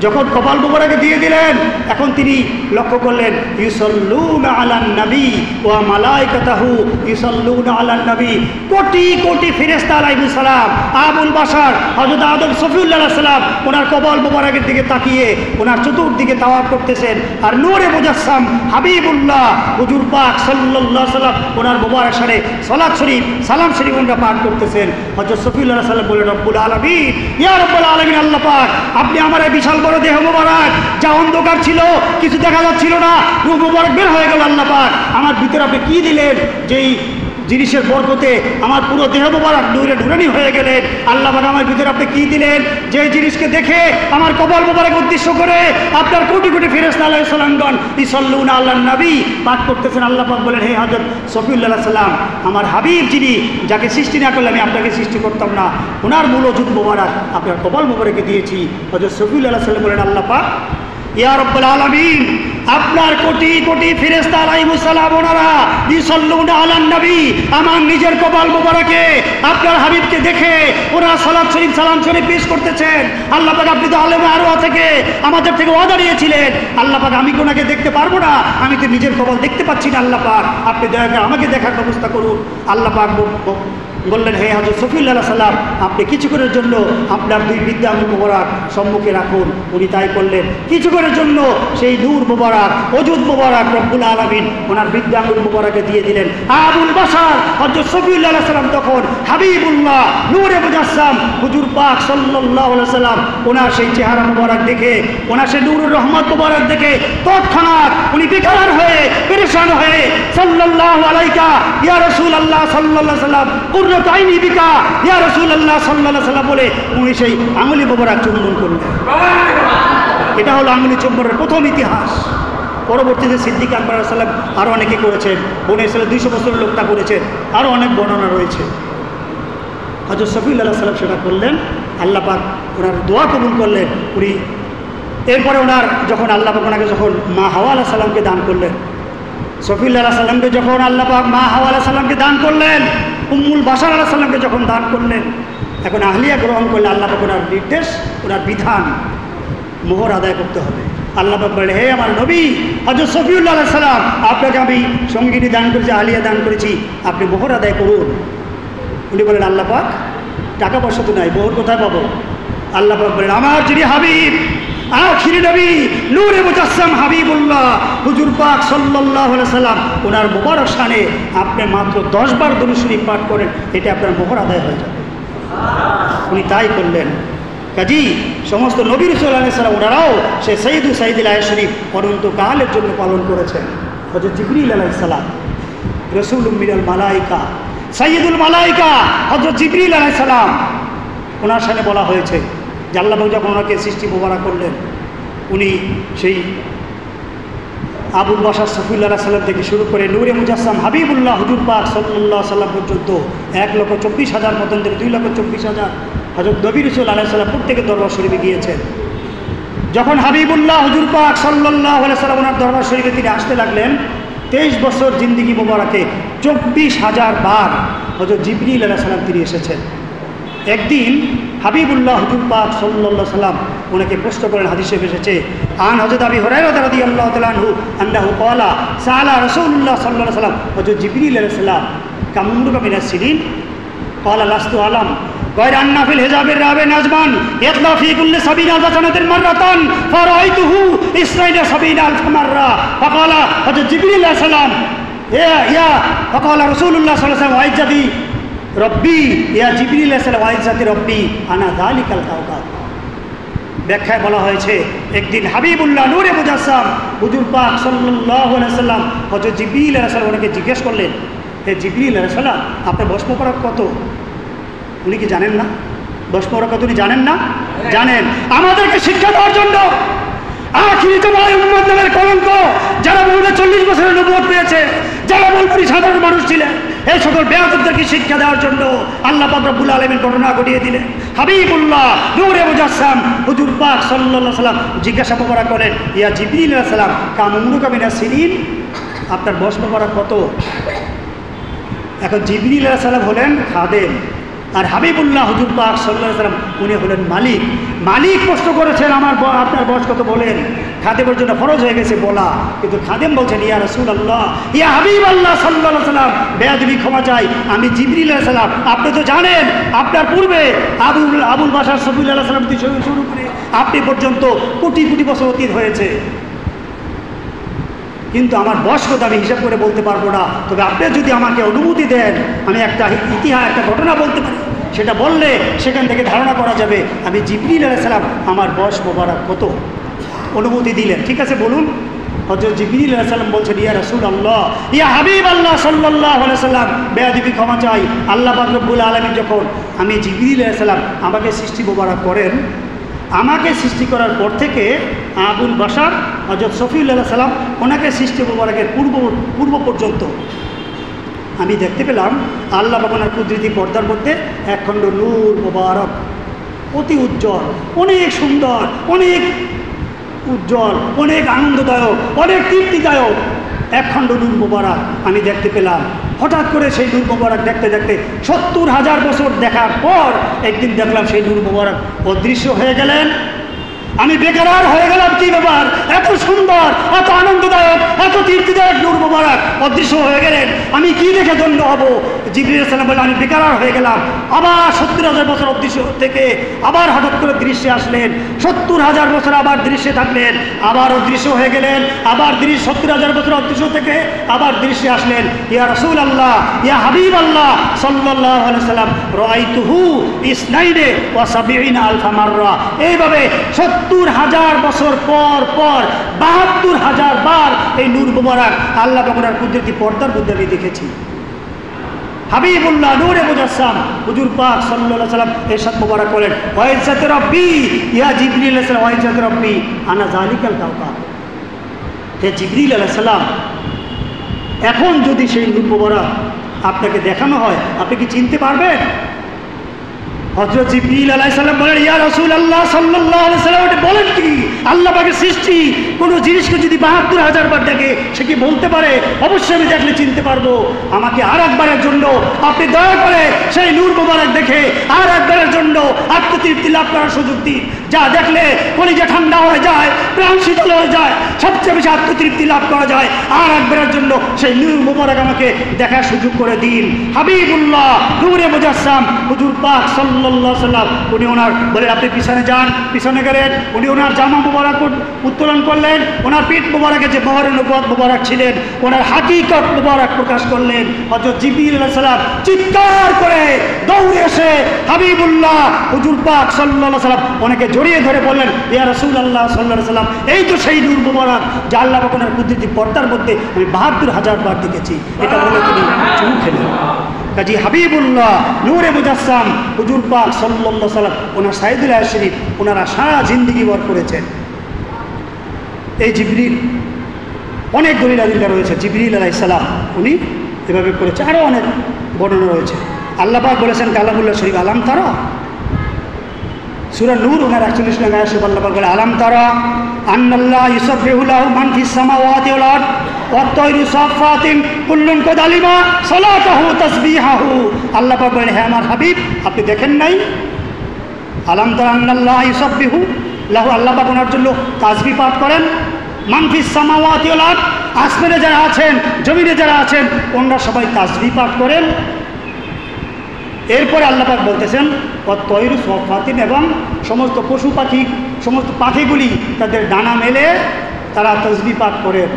যখন কপাল মোবারকে দিয়ে দিলেন এখন তিনি লক্ষ্য করলেন, ইউসাল্লুনা আলান নবী ওয়া মালাইকাতাহু ইউসাল্লুনা আলান নবী, কোটি কোটি ফেরেশতা আলাইহিস সালাম আবুল বাশার হযরত আদম সফিউল্লাহ আলাইহিস সালাম ওনার কপাল মোবারকের দিকে তাকিয়ে ওনার চতুর্দিকে তাওয়াফ করতেছেন। আর নূরে মুজাসসাম হাবিবুল্লাহ হুজুর পাক সাল্লাল্লাহু আলাইহি সাল্লাম ওনার মোবারক শানে সালাত শরীফ সালাম শরীফ ওনারা পাঠ করতেছেন। হযরত সফিউল্লাহ আলাইহিস সালাম বলেন, রব্বুল আলামিন, ইয়া রব্বুল আলামিন, আল্লাহ পাক আপনি আমার এই বিশাল বড় দেহ মোবারক যা অন্ধকার ছিল কিছু দেখা যাচ্ছিল না, রূহ মোবারক বের হয়ে গেল, আল্লাহ পাক আমার ভিতরে আপনি কি দিলেন? যেই জিনিসের বরকতে আমার পুরো দেহ মোবারক নূরে নুরানি হয়ে গেলেন। আল্লাহ পাক আমার ভিতরে আপনি কি দিলেন? যে জিনিসকে দেখে আমার কপাল মোবারক উদ্দেশ্য করে আপনার কোটি কোটি ফেরেশতা আলাইহিস সালামগণ ইসাল্লুনা আলান নবী পাঠ করতেছেন। আল্লাহ পাক বলেন, হে হযরত সফিউল্লাহ আলাইহিস সালাম, আমার হাবিব যিনি, যাকে সৃষ্টি না করলে আমি আপনাকে সৃষ্টি করতাম না, ওনার মূল ওজুদ মোবারক আপনার কপাল মোবারকে দিয়েছি। হযরত সফিউল্লাহ আলাইহিস সালাম বলেন, আল্লাহ পাক ইয়া রব্বুল আলামিন, আপনার কোটি কোটি ফেরেশতা আলাইহিস সালাম ওনারা ইসাল্লুনা আলান নবী আমার নিজের কপাল মোবারকে আপনার হাবিবকে দেখে ওরা সালাত শরীফ সালাম শরীফ পেশ করতেছেন। আল্লাহ পাক আপনি তো আলেমে আরওয়া থেকে আমাদের থেকে ওয়াদা নিয়েছিলেন, আল্লাহ পাক আমি কোনাকে দেখতে পারবো না, আমি তো নিজের কপাল দেখতে পাচ্ছি না, আল্লাহ পাক আপনি দয়া করে আমাকে দেখার ব্যবস্থা করুন। আল্লাহ পাক বললেন, হে হযরত সফিউল্লাহ আলাইহিস সালাম আপনি কিছুক্ষণের জন্য আপনার দুই বিদ্যা আঙ্গুল মোবারক সম্মুখে রাখুন। উনি তাই করলেন। কিছুক্ষণের জন্য সেই নূর মোবারক ওজুদ মোবারক রব্বুল আলামিন ওনার বিদ্যা আঙ্গুল মোবারকে দিয়ে দিলেন। আবুল বাশার হযরত সফিউল্লাহ আলাইহিস সালাম তখন হাবিবুল্লাহ নূরে মুজাসসাম হুজুর পাক সাল্লাল্লাহু আলাইহি সাল্লাম ওনার সেই চেহারা মোবারক দেখে, ওনার সেই নূরুর রহমত মোবারক দেখে তৎক্ষণাৎ উনি বিকার হয়ে পেরেশান হয়ে সাল্লাল্লাহু আলাইকা ইয়া রাসূলুল্লাহ সাল্লাল্লাহু আলাইহি সাল্লাম তাইনি বিকা ইয়া রাসূলুল্লাহ সাল্লাল্লাহু আলাইহি সাল্লাম বলে উনি সেই আঙ্গুলি মোবারক চুম্বন করলেন। এটা হলো আঙ্গুলি চুম্বনের প্রথম ইতিহাস। পরবর্তীতে সিদ্দিক আকবর আলাইহিস সালাম আরও অনেকে করেছেন, বনে ইসরাঈল 200 বছরের লোকটা করেছেন, আরও অনেক বর্ণনা রয়েছে। হযরত সফিউল্লাহ আলাইহিস সালাম সেটা করলেন, আল্লাহ পাক ওনার দোয়া কবুল করলেন। উনি এরপরে ওনার যখন আল্লাহ পাক ওনাকে যখন মা হাওয়া আলাইহিস সালামকে দান করলেন, সফিউল্লাহ আলাইহিস সালামকে যখন আল্লাহ পাক মা হাওয়া আলাইহিস সালামকে দান করলেন, উম্মুল বাশার আলাইহিস সালামকে যখন দান করলেন, এখন আহলিয়া গ্রহণ করলে আল্লাহ পাক ওনার নির্দেশ ওনার বিধান মোহর আদায় করতে হবে। আল্লাহ পাক বলেন, হে আমার নবী হযরত সফিউল্লাহ আলাইহিস সালাম আপনাকে আমি সঙ্গিনী দান করেছি, আহলিয়া দান করেছি, আপনি মোহর আদায় করুন। উনি বলেন, আল্লাহ পাক টাকা পয়সা তো নাই, মোহর কোথায় পাবো? আল্লাহ পাক বলেন, আমার যিনি হাবিব আখিরি নবী নূরে মুজাসসাম হাবিবুল্লাহ হুজুর পাক সাল্লাল্লাহু আলাইহি সাল্লাম ওনার মোবারক শানে আপনি মাত্র 10 বার দুরূদ শরীফ পাঠ করেন, এটা আপনার মোহর আদায় হয়ে যাবে। উনি তাই করলেন। কাজী সমস্ত নবী রাসূল আলাইহিস সালাম ওনারাও সে সাইয়্যিদু সাইয়্যিদুল আশরিফ অনন্তকালের জন্য পালন করেছেন। হযরত জিবরিল আলাইহিস সালাম রাসূলুম মিনাল মালায়েকা সাইয়্যিদুল মালায়েকা হযরত জিবরিল আলাইহিস সালাম ওনার সামনে বলা হয়েছে যে আল্লাহ যখন ওনাকে সৃষ্টি মোবারক করলেন, উনি সেই আবুল বাশার সফিউল্লাহ সাল্লাম থেকে শুরু করে নূরে মুজাসসাম হাবিবুল্লাহ হুজুর পাক সাল্লাল্লাহু আলাইহি সাল্লাম পর্যন্ত 1,24,000 মতন থেকে 2,24,000 হযরত নবী রাসূল আলাইহিস সালাম প্রত্যেকে দরবার শরীফে গিয়েছেন। যখন হাবিবুল্লাহ হুজুর পাক সাল্লাল্লাহু আলাইহি সাল্লাম ওনার দরবার শরীফে তিনি আসতে লাগলেন, 23 বছর জিন্দিগি মোবারকে 24,000 বার হযরত জিবরিল আলাইহিস সালাম তিনি এসেছেন। একদিন হাবিবুল্লাহ হুজুর পাক সাল্লাল্লাহু আলাইহি সাল্লাম ওনাকে প্রশ্ন করেন, হাদিসে এসেছে আন হযরত আবি হুরায়রা রাদিয়াল্লাহু তাআলা আনহু আন্নাহু ক্বালা সাআলা রাসূলুল্লাহ সাল্লাল্লাহু আলাইহি সাল্লাম হযরত জিবরিল আলাইহিস সালাম কাম উমরুকা মিনাস সিনিন ক্বালা লাস্তু আলাম গায়রা আন্না ফিল হিজাবির রাবে নাজমান ইয়াতলা ফি কুল্লি 70 সানাতিন মাররাতান ফারাআইতুহু ইসরাইলা 70,000 মাররা ফাকালা হযরত জিবরিল আলাইহিস সালাম ইয়া ফাকালা রাসূলুল্লাহ সাল্লাল্লাহু আলাইহি ওয়াসাল্লাম ওয়াইজাবি রব্বি ইয়া জিবরিল আলাইহিস সালাম ওয়াইজাতি রব্বি আনা যালিকাল কাওকাব। ব্যাখ্যায় বলা হয়েছে একদিন হাবিবুল্লাহ নূরে মুজাসসাম হুজুর পাক সাল্লাল্লাহু আলাইহি সাল্লাম হযরত জিবরিল আলাইহিস সালাম ওনাকে জিজ্ঞেস করলেন, হে জিবরিল আলাইহিস সালাম আপনার বয়স মোবারক কত? উনি কি জানেন না বয়স মোবারক কত? উনি জানেন না? জানেন। আমাদেরকে শিক্ষা দেওয়ার জন্য আখিরি জামানায় উম্মত নামের কলঙ্ক যারা বলবে 40 বছরের নবুয়ত পেয়েছে, যারা বলবে সাধারণ মানুষ ছিলেন, এই সকল বেয়াদবদেরকে শিক্ষা দেওয়ার জন্য আল্লাহ পাক রব্বুল আলামিন ঘটনা ঘটিয়ে দিলেন। হাবিবুল্লাহ নূরে মুজাসসাম হুজুর পাক সাল্লাল্লাহু আলাইহি সাল্লাম জিজ্ঞাসা মোবারক করেন, ইয়া জিবরিল আলাইহিস সালাম কাম উমরুকা মিনাস সিনিন, আপনার বয়স মোবারক কত? এখন জিবরিল আলাইহিস সালাম হলেন খাদেম, আর হাবিবুল্লাহ হুজুর পাক সাল্লাল্লাহু আলাইহি সাল্লাম উনি হলেন মালিক। মালিক প্রশ্ন করেছেন আপনার বয়স কত বলেন। খাদেমের জন্য ফরজ হয়ে গেছে বলা, কিন্তু খাদেম বলছেন ইয়া রাসূলুল্লাহ ইয়া হাবিবাল্লাহ সাল্লাল্লাহু আলাইহি সাল্লাম বেয়াদবি ক্ষমা চাই, আমি জিবরিল আলাইহিস সালাম। আপনি তো জানেন আপনার পূর্বে আবুল বাশার সফিউল্লাহ আলাইহিস সালাম থেকে শুরু করে আপনি পর্যন্ত কোটি কোটি বছর অতীত হয়েছে, কিন্তু আমার বয়স কত আমি হিসাব করে বলতে পারবো না। তবে আপনি যদি আমাকে অনুমতি দেন আমি একটা ইতিহাস একটা ঘটনা বলতে পারি, সেটা বললে সেখান থেকে ধারণা করা যাবে আমি জিবরিল আলাইহিস সালাম আমার বয়স মোবারক কত। অনুমতি দিলেন, ঠিক আছে বলুন। হযরত জিবরিল আলাইহিস সালাম বলছেন ইয়া রাসূলুল্লাহ ইয়া হাবিবাল্লাহ সাল্লাল্লাহু আলাইহি সাল্লাম বেয়াদবি ক্ষমা চাই, আল্লাহ পাক রব্বুল আলামিন যখন আমি জিবরিল আলাইহিস সালাম আমাকে সৃষ্টি মোবারক করেন, আমাকে সৃষ্টি করার পর থেকে আবুল বাশার হযরত সফিউল্লাহ আলাইহিস সালাম ওনাকে সৃষ্টি মোবারকের পূর্ব পর্যন্ত আমি দেখতে পেলাম আল্লাহ পাক ওনার কুদরতি পর্দার মধ্যে একখণ্ড নূর মোবারক, অতি উজ্জ্বল, অনেক সুন্দর, অনেক উজ্জ্বল, অনেক আনন্দদায়ক, অনেক তৃপ্তিদায়ক একখণ্ড নূর মোবারক আমি দেখতে পেলাম। হঠাৎ করে সেই নূর মোবারক দেখতে দেখতে 70,000 বছর দেখার পর একদিন দেখলাম সেই নূর মোবারক অদৃশ্য হয়ে গেলেন। আমি বেকার হয়ে গেলাম, কি ব্যাপার, এত সুন্দর, এত আনন্দদায়ক, এত তৃপ্তিদায়ক নূর মোবারক অদৃশ্য হয়ে গেলেন, আমি কি দেখে ধন্য হব? জিবরিল আলাইহিস সালাম বললেন আমি বেকার হয়ে গেলাম। আবার 70,000 বছর অদৃশ্য থেকে আবার হঠাৎ করে দৃশ্যে আসলেন, 70,000 বছর আবার দৃশ্যে থাকলেন, আবার অদৃশ্য হয়ে গেলেন, আবার 70,000 বছর অদৃশ্য থেকে আবার দৃশ্যে আসলেন। ইয়া রাসূলুল্লাহ ইয়া হাবিবাল্লাহ সাল্লাল্লাহু আলাইহি সাল্লাম রাআইতুহু ইসনাইনে ওয়া সাবিঈনা আলফা মাররা। এইভাবে 70,000 বছর পর পর 72,000 বার এই নূর মোবারক আল্লাহ পাকের কুদরতি পর্দার মধ্যে আমি দেখেছি। হাবিবুল্লাহ নূরে মুজাসসাম হুজুর পাক সাল্লাল্লাহু আলাইহি সাল্লাম ইরশাদ মোবারক করেন ওয়াইজাতি রব্বি ইয়া জিবরিল আলাইহিস সালাম ওয়াইজাতি রব্বি আনা যালিকাল কাওকাব। হে জিবরিল আলাইহিস সালাম এখন যদি সেই নূর মোবারক আপনাকে দেখানো হয় আপনি কি চিনতে পারবেন? হযরত জিবরিল আলাইহিস সালাম বলেন ইয়া রাসূলুল্লাহ সাল্লাল্লাহু আলাইহি সাল্লাম এটা বলেন কি আল্লাহ পাকের সৃষ্টি কোনো জিনিসকে যদি 72,000 বার দেখে সে কি বলতে পারে? অবশ্যই আমি দেখলে চিনতে পারবো। আমাকে আর একবারের জন্য আপনি দয়া করে সেই নূর মোবারক দেখে আর একবারের জন্য আত্মতৃপ্তি লাভ করার সুযোগ দিন, যা দেখলে কলিজা ঠান্ডা হয়ে যায়, প্রাণ শীতল হয়ে যায়, সবচেয়ে বেশি আত্মতৃপ্তি লাভ করা যায়। আর একবারের জন্য সেই নূর মোবারক আমাকে দেখার সুযোগ করে দিন। হাবিবুল্লাহ নূরে মুজাসসাম হুজুর পাক সাল্লাল্লাহু আলাইহি সাল্লাম উনি ওনার বলেন আপনি পিছনে যান, পিছনে গেলেন, উনি ওনার জামা মোবারক উত্তোলন করলেন, ওনার পিঠ মোবারকে যে বহরে নবুয়ত মোবারক ছিলেন ওনার হাকিকত মোবারক প্রকাশ করলেন। হযরত জিবরিল আলাইহিস সালাম চিৎকার করে দৌড়ে এসে হাবিবুল্লাহ হুজুর পাক সাল্লাল্লাহু আলাইহি সাল্লাম ওনাকে জড়িয়ে ধরে বললেন ইয়া রাসূলুল্লাহ সাল্লাল্লাহু আলাইহি সাল্লাম এই তো সেই নূর মোবারক যা আল্লাহ পাক ওনার কুদরতি পর্দার মধ্যে আমি 72,000 বার দেখেছি। এটা বলে তিনি চুমু খেলেন। কাজী হাবিবুল্লাহ নূরে মুজাসসাম হুজুর পাক সাল্লাল্লাহু আলাইহি সাল্লাম ওনার সাইদুল শরীফ ওনারা সারা জিন্দেগি ভর করেছেন। এই জিবরিল, অনেক দলিল আদিল্লা রয়েছে, জিবরিল আলাইহিস সালাম উনি এভাবে করেছে, আরও অনেক বর্ণনা রয়েছে। আল্লাহ পাক বলেছেন কালামুল্লাহ শরীফ, আলাম তারা, সূরা নূর 41 নং আয়াতে আল্লাহ পাক বলে আলাম তারা আন্নাল্লাহ ইউসাব্বিহু লাহু মান ফিস সামাওয়াতি ওয়াল আরদ ওয়াত তায়রু সাফফাতিন কুল্লুন কদ আলিমা সালাতাহু তাসবিহাহু। আল্লাহ পাক বলেন, হে আমার হাবিব, আপনি দেখেন নাই? আলাম তারা আন্নাল্লাহ ইউসাব্বিহু লাহু, আল্লাহ পাক ওনার জন্য তাসবিহ পাঠ করেন, মান ফিস সামাওয়াতি ওয়াল আরদ, আসমানে যারা আছেন জমিনে যারা আছেন ওনারা সবাই তাসবিহ পাঠ করেন। এরপরে আল্লাহ পাক বলতেছেন তয়রু সফাতিন, এবং সমস্ত পশু পাখি, সমস্ত পাখিগুলি তাদের ডানা মেলে তারা তাসবিহ পাঠ করেন।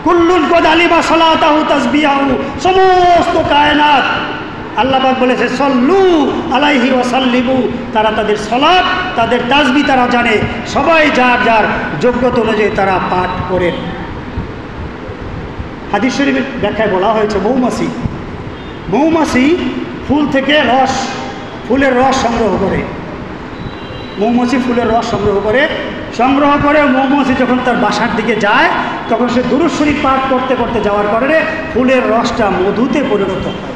কুল্লুন কদ আলিমা সালাতাহু তাসবিহাহু, সমস্ত কায়নাত আল্লাহ পাক বলেছে সল্লু আলাইহি ওয়া সাল্লিমু, তারা তাদের সালাত তাদের তাসবিহ তারা জানে, সবাই যার যার যোগ্যতা অনুযায়ী তারা পাঠ করেন। হাদিস শরীফের ব্যাখ্যায় বলা হয়েছে মৌমাছি ফুল থেকে ফুলের রস সংগ্রহ করে, মৌমাছি ফুলের রস সংগ্রহ করে মৌমাছি যখন তার বাসার দিকে যায় তখন সে দুরূদ শরীফ পাঠ করতে করতে যাওয়ার কারণে ফুলের রসটা মধুতে পরিণত হয়।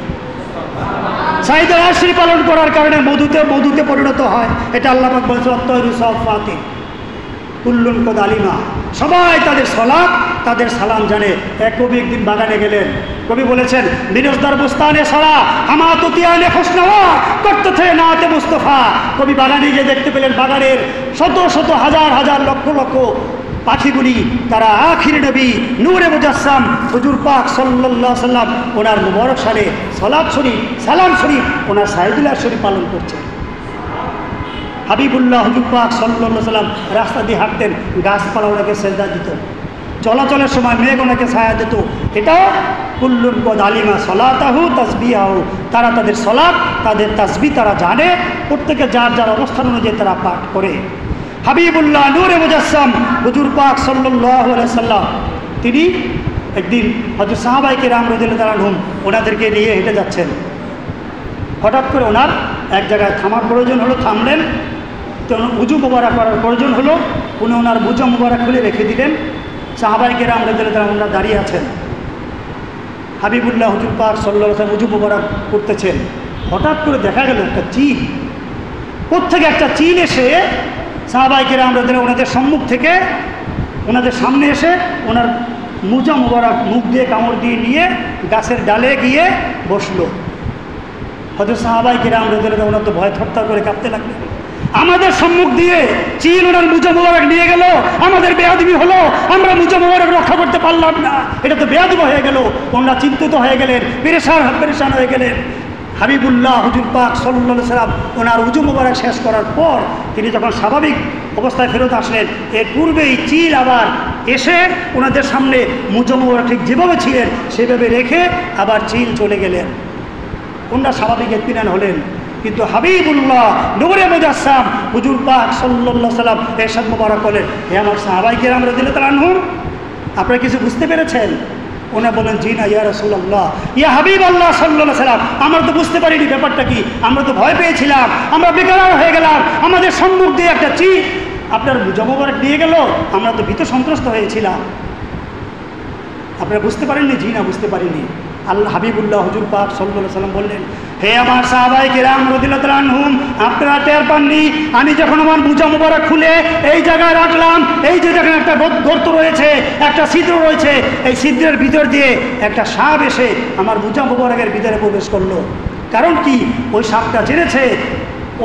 চাহিদা রাশি পালন করার কারণে মধুতে পরিণত হয়। এটা আল্লাহ পাক বলেছে তয়রু সাফফাতিন কুল্লুন কদ আলিমা, সবাই তাদের সালাত তাদের সালাম জানে। এক কবি একদিন বাগানে গেলেন, কবি বলেছেন বিনজদার বুস্তানে সারা হামাতুতিয়ানে খুশনওয়া করতে থে নাতে মুস্তফা। কবি বাগানে গিয়ে দেখতে পেলেন বাগানের শত শত হাজার হাজার লক্ষ লক্ষ পাখিগুলি তারা আখির নবী নূরে মুজাসসাম হুজুর পাক সাল্লাল্লাহু আলাইহি সাল্লাম ওনার মুবারক শানে সালাত শরীফ সালাম শরীফ ওনার সাইদুল্লাহ শরীফ পালন করছে। হাবিবুল্লাহ হুজুর পাক সাল্লাল্লাহু আলাইহি সাল্লাম রাস্তা দিয়ে হাঁটতেন, গাছপালা ওনাকে সেজদা দিত, চলাচলের সময় মেঘ ওনাকে ছায়া দিত। এটাও কুল্লুন কদ আলিমা সালাতাহু তাসবিহাহু, তারা তাদের সালাত তাদের তাসবিহ তারা জানে, প্রত্যেকে যার যার অবস্থান অনুযায়ী তারা পাঠ করে। হাবিবুল্লাহ নূরে মুজাসসাম হুজুর পাক সাল্লাল্লাহু আলাইহি সাল্লাম তিনি একদিন হযরত সাহাবায়ে কেরাম রাদিয়াল্লাহু আনহুম ওনাদেরকে নিয়ে হেঁটে যাচ্ছেন। হঠাৎ করে ওনার এক জায়গায় থামার প্রয়োজন হলো, থামলেন। তো উজু মোবারক করার প্রয়োজন হলো, উনি ওনার বুজা মোবারক খুলে রেখে দিলেন। সাহাবায়ে কেরাম রাদিয়াল্লাহু আনহুম ওনারা দাঁড়িয়ে আছেন, হাবিবুল্লাহ হুজুর পাক সাল্লাল্লাহু আলাইহি ওয়াসাল্লাম উজু মোবারক করতেছেন। হঠাৎ করে দেখা গেল একটা চিল, কোত্থেকে একটা চিল এসে সাহাবায়ে কেরাম রাদিয়াল্লাহু ওনাদের সম্মুখ থেকে ওনাদের সামনে এসে ওনার মুজা মোবারক মুখ দিয়ে কামড় দিয়ে নিয়ে গাছের ডালে গিয়ে বসলো। হয়তো সাহাবায়ে কেরাম রাদিয়াল্লাহু ওনার তো ভয় থরথর করে কাঁপতে লাগলেন। আমাদের সম্মুখ দিয়ে চিল ওনার মুজা মোবারক নিয়ে গেল, আমাদের বেয়াদবি হলো, আমরা মুজা মোবারক রক্ষা করতে পারলাম না, এটা তো বেয়াদবি হয়ে গেল। ওনারা চিন্তিত হয়ে গেলেন, পেরেশান হয়ে গেলেন। হাবিবুল্লাহ হুজুর পাক সাল্লাল্লাহু আলাইহি সাল্লাম ওনার উজু মোবারক শেষ করার পর তিনি যখন স্বাভাবিক অবস্থায় ফেরত আসলেন, এর পূর্বেই চিল আবার এসে ওনাদের সামনে মুজা মোবারক ঠিক যেভাবে ছিলেন সেভাবে রেখে আবার চিল চলে গেলেন। ওনারা স্বাভাবিক ইত্মিনান হলেন। কিন্তু হাবিবুল্লাহ নূরে মুজাসসাম হুজুর পাক সাল্লাল্লাহু আলাইহি সাল্লাম ইরশাদ মোবারক করলেন, হে আমার সাহাবায়ে কেরাম রাদিয়াল্লাহু আনহুম, আপনারা কিছু বুঝতে পেরেছেন? ওনা বলেন, জি না ইয়া রাসূলুল্লাহ, ইয়া হাবিবাল্লাহ সাল্লাল্লাহু আলাইহি সাল্লাম, আমরা তো বুঝতে পারিনি ব্যাপারটা কি, আমরা তো ভয় পেয়েছিলাম, আমরা বেকার হয়ে গেলাম, আমাদের সম্মুখ দিয়ে একটা চিল আপনার মুজা মোবারক নিয়ে গেল, আমরা তো ভীত সন্ত্রস্ত হয়েছিলাম। আপনারা বুঝতে পারেননি? জি না, বুঝতে পারিনি। আল্লাহ হাবিবুল্লাহ হুজুর পাক সাল্লাল্লাহু আলাইহি সাল্লাম বললেন, হে আমার সাহাবায়ে কেরাম রাদিয়াল্লাহু আনহুম, আপনারা টের পাননি? আমি যখন আমার মুজা মোবারক খুলে এই জায়গায় রাখলাম, এই যে দেখেন একটা গর্ত রয়েছে, একটা ছিদ্র রয়েছে, এই ছিদ্রের ভিতর দিয়ে একটা সাপ এসে আমার মুজা মোবারকের ভিতরে প্রবেশ করলো। কারণ কি? ওই সাপটা জেনেছে,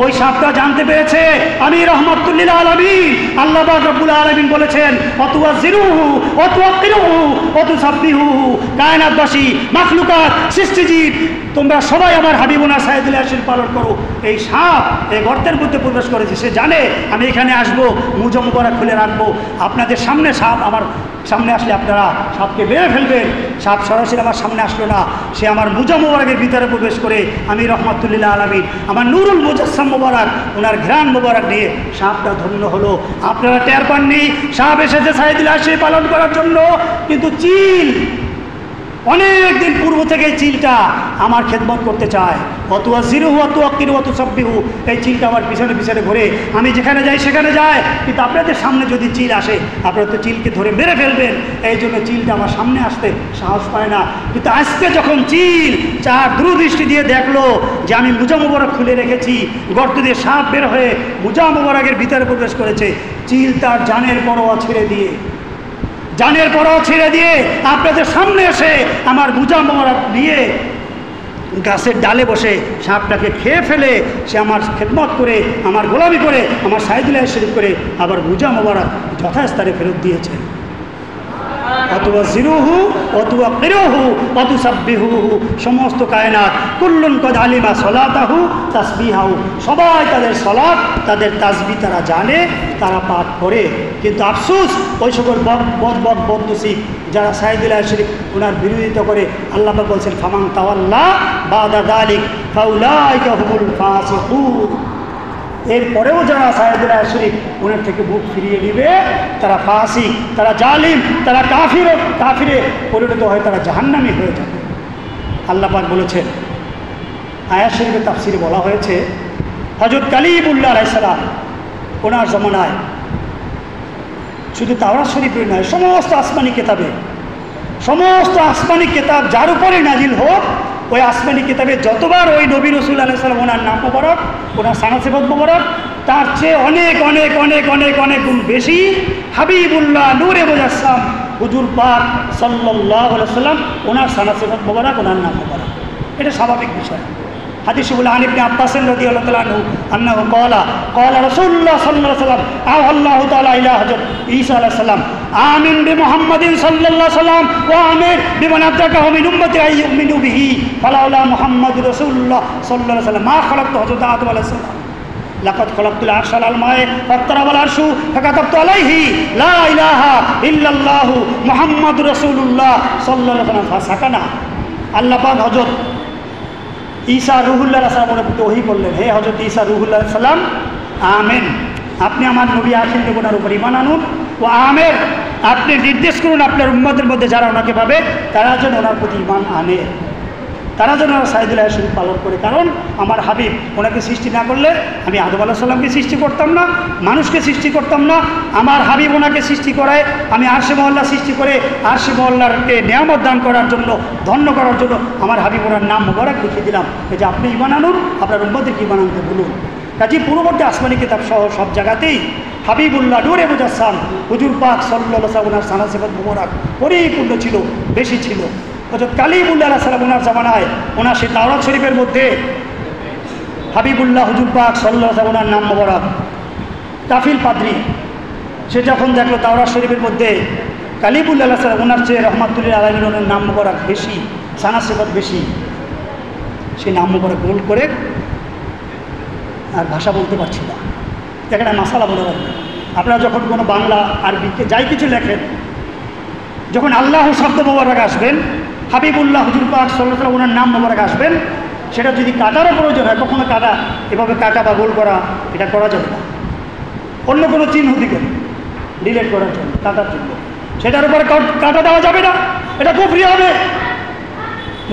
ওই সাপটা জানতে পেরেছে আমি রাহমাতুল লিল আলামিন। আল্লাহ পাক রব্বুল আলামিন বলেছেন, ওয়াতুয়াজিরুহু ওয়াতুওয়াক্কিরুহু ওয়াতুসাব্বিহুহু, কায়নাতবাসী মাখলুকাত সৃষ্টিজীব তোমরা সবাই আমার হাবিবুনা সাইদুল আশির পালন করো। এই সাপ এই গর্তের মধ্যে প্রবেশ করেছে, সে জানে আমি এখানে আসবো, মুজা মোবারক খুলে রাখবো, আপনাদের সামনে সাপ আমার সামনে আসলে আপনারা সাপকে মেরে ফেলবেন। সাপ সরাসরি আমার সামনে আসলো না, সে আমার মুজা মোবারকের ভিতরে প্রবেশ করে আমি রাহমাতুল লিল আলামিন আমার নূরুল মুজাসসাম মোবারক ওনার ঘ্রাণ মোবারক নিয়ে সাপটা ধন্য হলো। আপনারা টের পাননি? সাপ এসেছে সাইদুল আশি পালন করার জন্য, কিন্তু চিল অনেক দিন পূর্ব থেকে চিলটা আমার খেদমত করতে চায়, অতুয়া জিরুহু অতুয়া কিরু অতু সব্বিহু, এই চিলটা আমার পিছনে পিছনে ঘুরে, আমি যেখানে যাই সেখানে যায়। কিন্তু আপনাদের সামনে যদি চিল আসে আপনারা তো চিলকে ধরে মেরে ফেলবেন, এই জন্য চিলটা আমার সামনে আসতে সাহস পায় না। কিন্তু আজকে যখন চিল চার দূরদৃষ্টি দিয়ে দেখলো যে আমি মুজা মোবারক খুলে রেখেছি, গর্ত দিয়ে সাপ বের হয়ে মুজা মোবারকের ভিতরে প্রবেশ করেছে, চিল তার জানের পরোয়া ছেড়ে দিয়ে আপনাদের সামনে এসে আমার মুজা মোবারক নিয়ে গাছের ডালে বসে সাপটাকে খেয়ে ফেলে সে আমার খেদমত করে, আমার গোলামি করে, আমার সাইদুল্লাহ শরীফ করে আবার মুজা মোবারক যথাস্থানে ফেরত দিয়েছে। অথবা জিরুহু অথবা কিরুহু অতু সাব্বিহু, সমস্ত কায়নাত কুল্লুন কদ আলিমা সলাতাহু তাসবিহাহু, সবাই তাদের সলাত তাদের তাসবিহ তারা জানে, তারা পাঠ করে। কিন্তু আফসোস ওই সকল বদনসিব যারা সাইদুল্লাহ শরীফ ওনার বিরোধিতা করে, আল্লাহ পাক বলছেন ফামান তাওয়াল্লা বাদা যালিক ফাউলাইকা হুমুল ফাসিকুন। এরপরেও যারা সাইদুল্লাহ শরীফ ওনার থেকে বুক ফিরিয়ে নেবে তারা ফাসিক, তারা জালিম, তারা কাফিরে পরিণত হয়, তারা জাহান্নামী হয়ে যাবে। আল্লাহ পাক বলেছেন, আয়াত শরীফের তাফসিরে বলা হয়েছে হযরত কালিমুল্লাহ আলাইহিস সালাম ওনার জমানায় শুধু তাওরাত শরীফের নয়, সমস্ত আসমানি কেতাব যার উপরে নাজিল হোক, ওই আসমানি কিতাবে যতবার ওই নবী রাসূল আলাইহিস সালাম ওনার নাম মোবারক, ওনার সানা সিফাত মোবারক, তার চেয়ে অনেক অনেক অনেক অনেক অনেক গুণ বেশি হাবিবুল্লাহ নূরে মুজাসসাম হুজুর পাক সাল্লাল্লাহু আলাইহি ওয়াসাল্লাম ওনার সানা সিফাত মোবারক, ওনার নাম মোবারক। এটা স্বাভাবিক বিষয়। হাদিসে বলে আন ইবনে আব্বাস রাদিয়াল্লাহু তাআলা আনহু আন্নাহু ক্বালা রাসূলুল্লাহ সাল্লাল্লাহু আলাইহি ওয়াসাল্লাম আল্লাহু তাআলা ইলা হযরত ঈসা আলাইহিস সালাম আমিন বিমুহাম্মাদিন সাল্লাল্লাহু আলাইহি ওয়াসাল্লাম ওয়া আমির বিমান আতাকাহু মিন উম্মতি আইয়ুমিনু বিহি ফালাউলা মুহাম্মাদুর রাসূলুল্লাহ সাল্লাল্লাহু আলাইহি ওয়াসাল্লাম মা খালাকতু হযরত আদম আলাইহিস সালাম লাকাদ খালাকতুল আরশা আলাল মায়ে ফাতারাবাল আরশু ফাকাতাবতু আলাইহি লা ইলাহা ইল্লাল্লাহু মুহাম্মাদুর রাসূলুল্লাহ সাল্লাল্লাহু আলাইহি ওয়াসাল্লাম ফাসাকানা। আল্লাহ পাক হযরত ঈসা রুহুল্লাহ সালামের প্রতি ওহী করলেন, হে হযরত ঈসা রুহুল্লাহ সালাম, আমিন, আপনি আমার নবী আখির নবীর উপর ঈমান আনুন, ও আমের, আপনি নির্দেশ করুন আপনার উম্মতের মধ্যে যারা ওনাকে পাবে তারা যেন ওনার প্রতি ঈমান আনে, তারা যেন সাইদুল্লাহ শরীফ পালন করে। কারণ আমার হাবিব ওনাকে সৃষ্টি না করলে আমি আদম আলাইহিস সালামকে সৃষ্টি করতাম না, মানুষকে সৃষ্টি করতাম না। আমার হাবিব ওনাকে সৃষ্টি করায় আমি আরশে মহল্লা সৃষ্টি করে আরশে মহল্লারকে নিয়ামত দান করার জন্য, ধন্য করার জন্য আমার হাবিব ওনার নাম মোবারক লিখে দিলাম, এই যে আপনি ঈমান আনুন, আপনার উম্মতদেরকে ঈমান আনতে বলুন। কাজে পূর্ববর্তী আসমানি কিতাব সহ সব জায়গাতেই হাবিবুল্লাহ নূরে মুজাসসাম হুজুর পাক সাল্লাল্লাহু আলাইহি ওয়াসাল্লাম ওনার সানা সিফাত মোবারক পরিপূর্ণ ছিল, বেশি ছিল। হযরত কালিমুল্লাহ আলাইহিস সালাম ওনার জামানায় ওনার সেই তাওরাত শরীফের মধ্যে হাবিবুল্লাহ হুজুর পাক সাল্লাল্লাহু আলাইহি ওয়াসাল্লাম ওনার নাম মোবারক, কাফিল পাদ্রী সে যখন দেখলো তাওরাত শরীফের মধ্যে কালিমুল্লাহ আলাইহিস সালাম ওনার চেয়ে রহমাতুল্লিল আলামিন ওনার নাম মোবারক বেশি, সানা সিফাত বেশি, সেই নাম মোবারক গোল করে আর ভাষা বলতে পারছি না। এখানে মাসালা বলে রাখবেন, আপনারা যখন কোনো বাংলা আরবিকে যাই কিছু লেখেন, যখন আল্লাহ শব্দ মোবারক আসবেন, হাবিবুল্লাহ হুজুর পাক সাল্লাল্লাহু আলাইহি ওয়াসাল্লাম ওনার নাম মোবারক আসবেন, সেটা যদি কাটারও প্রয়োজন হয়, কখনো কাটা এভাবে কাটা বা গোল করা এটা করা যাবে না, অন্য কোনো চিহ্ন দিকে ডিলেট করার জন্য, কাটার জন্য সেটার উপরে কাটা দেওয়া যাবে না, এটা কুফরি হবে।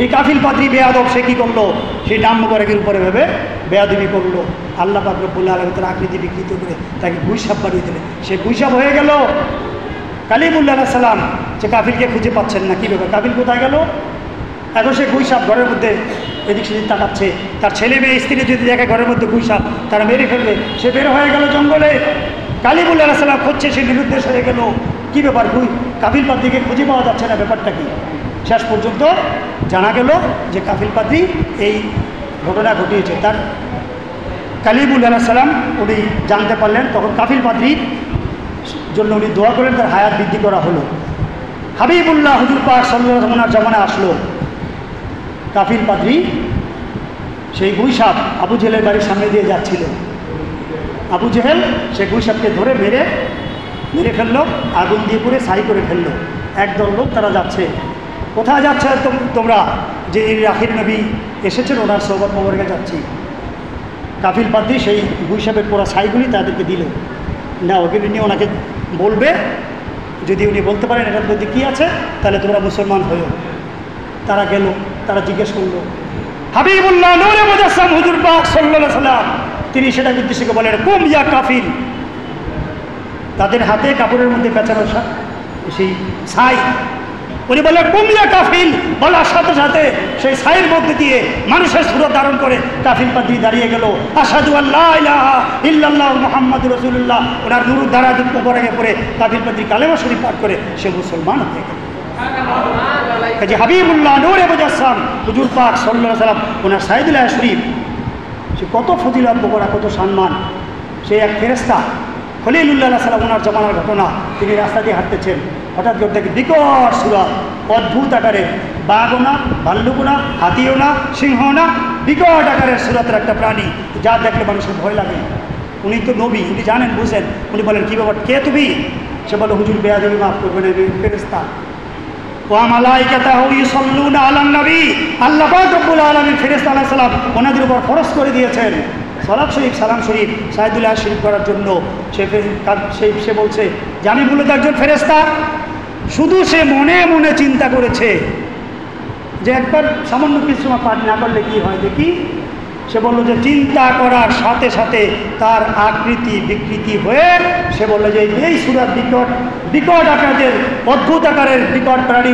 এই কাফিল পাদ্রী বেয়াদব সে কী করলো, সেই নাম মোবারকের উপরে ভেবে বেয়াদবি করলো, আল্লাহ পাক রব্বুল আলামিন তার আকৃতি বিকৃত করে তাকে গুইসাপ বানিয়ে দিলেন, সে গুইসাপ হয়ে গেল। কালিমুল্লাহ আলাইহিস সালাম যে কাফিলকে খুঁজে পাচ্ছেন না, কী ব্যাপার, কাফিল কোথায় গেল? এখন সে গুইসাপ ঘরের মধ্যে এদিক সেদিক তাকাচ্ছে, তার ছেলে মেয়ে স্ত্রী যদি দেখে ঘরের মধ্যে গুইসাপ তারা মেরে ফেলবে, সে বের হয়ে গেল জঙ্গলে। কালিমুল্লাহ আলাইহিস সালাম খুঁজছে, সে নিরুদ্দেশ হয়ে গেল, কী ব্যাপার, কাফিল পাদ্রীকে খুঁজে পাওয়া যাচ্ছে না, ব্যাপারটা কী? শেষ পর্যন্ত জানা গেল যে কাফিল পাদ্রী এই ঘটনা ঘটিয়েছে। তার কালিমুল্লাহ আলাইহিস সালাম উনি জানতে পারলেন, তখন কাফিল পাদ্রীর জন্য উনি দোয়া করেন, তার হায়াত বৃদ্ধি করা হলো। হাবিবুল্লাহ হুজুর পাক সাল্লাল্লাহু আলাইহি ওয়াসাল্লাম জামানা আসলো, কাফিল পাদ্রী সেই গুইসাপ আবু জেহেলের বাড়ির সামনে দিয়ে যাচ্ছিল, আবু জেহেল সে গুইসাপকে ধরে মেরে ফেললো, আগুন দিয়ে পুড়ে ছাই করে ফেললো। একদল লোক তারা যাচ্ছে, কোথায় যাচ্ছে তোমরা? যে আখির নবী এসেছেন ওনার সোহবত মোবারকে যাচ্ছি। কাফিল পাদ্রী সেই গুইসাপের পোড়া ছাইগুলি তাদেরকে দিল, না ওগুলি নিয়ে ওনাকে বলবে, যদি উনি বলতে পারেন এটার মধ্যে কী আছে তাহলে তোমরা মুসলমান হয়েও। তারা গেল, তারা জিজ্ঞেস করলো হাবিবুল্লাহ নূরে মুজাসসাম হুজুর পাক সাল্লাল্লাহু আলাইহি ওয়াসাল্লাম, তিনি সেটা উদ্দেশ্য করে বলেন কুম ইয়া কাফিল। তাদের হাতে কাপড়ের মধ্যে পেঁচানো সেই ছাই, উনি বললেন কুম ইয়া কাফিল, বলার সাথে সাথে সেই ছাইয়ের মধ্যে দিয়ে মানুষের সুরত ধারণ করে কাফিল পাদ্রী দাঁড়িয়ে গেল, আশহাদু আল্লা ইলাহা ইল্লাল্লাহ মুহাম্মাদুর রাসূলুল্লাহ। ওনার নুরুর দ্বারা যুক্ত করে পরে কাফিল পাদ্রী কালেমা শরীফ পাঠ করে সে মুসলমান হয়ে গেল। কাজী হাবিবুল্লাহ নূরে মুজাসসাম হুজুর পাক সাল্লাল্লাহু আলাইহি ওয়াসাল্লাম, ওনার সাইদুল্লাহ শরীফ, সে কত ফজিলত বকরা, কত সম্মান। সে এক ফেরেশতা খলিলুল্লাহ আলাইহিস সালাম, ওনার জমানার ঘটনা, তিনি রাস্তা দিয়ে হাঁটতেছেন, হঠাৎ করে দেখে বিকট সুরত, অদ্ভুত আকারের, বাঘও না, ভাল্লুকও না, হাতিও না, সিংহ না, বিকট আকারের সুরতের একটা প্রাণী, যা দেখলে মানুষের ভয় লাগে। উনি তো নবী, উনি জানেন, বুঝেন। উনি বলেন কি ব্যাপার, কে তুমি? সে বলে হুজুর বেয়াদবি মাফ করবেন, আমি ফেরেশতা। ওয়া মালাইকাতাহু ইউসাল্লুনা আলান নবী, আল্লাহ পাক রব্বুল আলামিন ফেরেশতা আলাইহিস সালাম ওনাদের উপর ফরজ করে দিয়েছেন সালাত শরীফ, সালাম শরীফ, সাইদুল্লাহ শরীফ করার জন্য। সে বলছে যে আমি মূলত একজন ফেরেশতা। শুধু সে মনে মনে চিন্তা করেছে যে একবার সামান্য কিছু পাঠ না করলে কি হয় দেখি। সে বলল যে চিন্তা করার সাথে সাথে তার আকৃতি বিকৃতি হয়ে সে বলল যে এই সুরাত বিকট আকারের, অদ্ভুত আকারের বিকট প্রাণী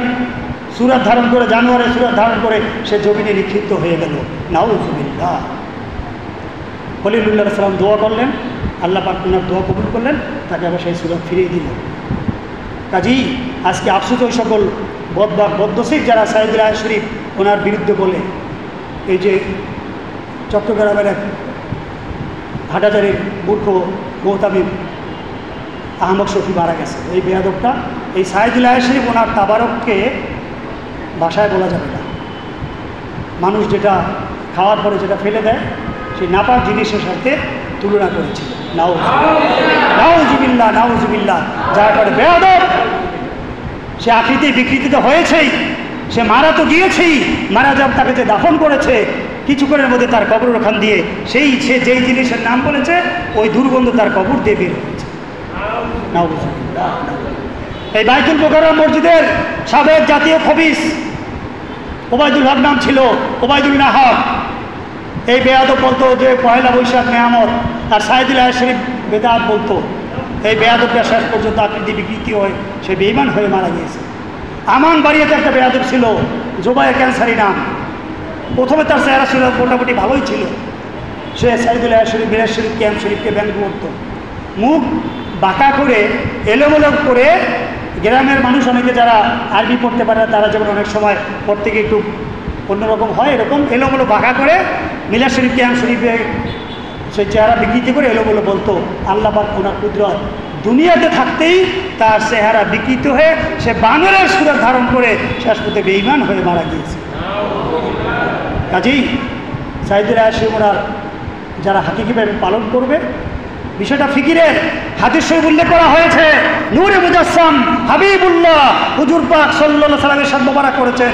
সুরাত ধারণ করে, জানোয়ারের সুরাত ধারণ করে সে জমিনে নিক্ষিপ্ত হয়ে গেল। নাউযুবিল্লাহ। খলিলুল্লাহ সালাম দোয়া করলেন, আল্লাহ পাক ওনার দোয়া কবুল করলেন, তাকে আবার সেই সুরাত ফিরিয়ে দিলেন। কাজেই আজকে আফসোস ওই সকল বদনসিব যারা সাইদুল্লাহ শরীফ ওনার বিরুদ্ধে বলে, এই যে চট্টগ্রামের এক হাটাজারির মূর্খ মৌতামিম আহমদ শফি মারা গেছে, এই বেয়াদবটা এই সাইদুল্লাহ শরীফ ওনার তাবারককে ভাষায় বলা যাবে না। মানুষ যেটা খাওয়ার পরে যেটা ফেলে দেয়, সেই নাপাক জিনিসের সাথে তুলনা করেছিল। নাউজুবিল্লাহ, নাউজুবিল্লাহ। যার পরে বেয়াদব, সে আকৃতি বিকৃতিতে হয়েছেই, সে মারা তো গিয়েছেই, মারা যাওয়ার তাকে যে দাফন করেছে কিছুক্ষণের মধ্যে তার কবর ওখান দিয়ে সে যেই জিনিসের নাম বলেছে ওই দুর্গন্ধ তার কবর দিয়ে বের হয়েছে। নাউজুবিল্লাহ। এই বাইতুল মুকাররম মসজিদের সাবেক জাতীয় খবিস ওবায়দুল হক নাম ছিল, ওবায়দুল নাহক। এই বেয়াদব বলতো যে পয়লা বৈশাখ নেয়ামত, আর সাইদুল্লাহ শরীফ বেদাত বলতো। এই বেয়াদবটা শেষ পর্যন্ত আকৃতি বিকৃতি হয়ে সে বেঈমান হয়ে মারা গিয়েছে। আমান বাড়িতে একটা বেয়াদব ছিল, জোবায়ের ক্যান্সারি নাম। প্রথমে তার চেহারা ছিল মোটামুটি ভালোই ছিল। সে সাইদুল্লাহ শরীফ, মিরাজ শরীফ, ক্যাম্প শরীফকে ব্যঙ্গ করত, মুখ বাঁকা করে এলোমেলো করে। গ্রামের মানুষ অনেকে যারা আরবি পড়তে পারে তারা যেমন অনেক সময় পড়তে গিয়ে একটু অন্যরকম হয়, এরকম এলোমেলো বাঁকা করে মিলাদ শরীফ, ক্যাম্প শরীফে সেই চেহারা বিকৃতি করে এলোমেলো বলতো। আল্লাহ পাক ওনার কুদরত, দুনিয়াতে থাকতেই তার চেহারা বিকৃত হয়ে সে বানরের সুরত ধারণ করে শেষ পর্যন্ত বেঈমান হয়ে মারা গিয়েছে। কাজেই সাইদুল্লাহ শরীফ ওনার যারা হাকিকিভাবে পালন করবে, বিষয়টা ফিকিরের। হাদিস শরীফ উল্লেখ করা হয়েছে, নূরে মুজাসসাম হাবিবুল্লাহ হুজুর পাক সাল্লাল্লাহু আলাইহি ওয়াসাল্লামের সাথে মোবারক করেছেন,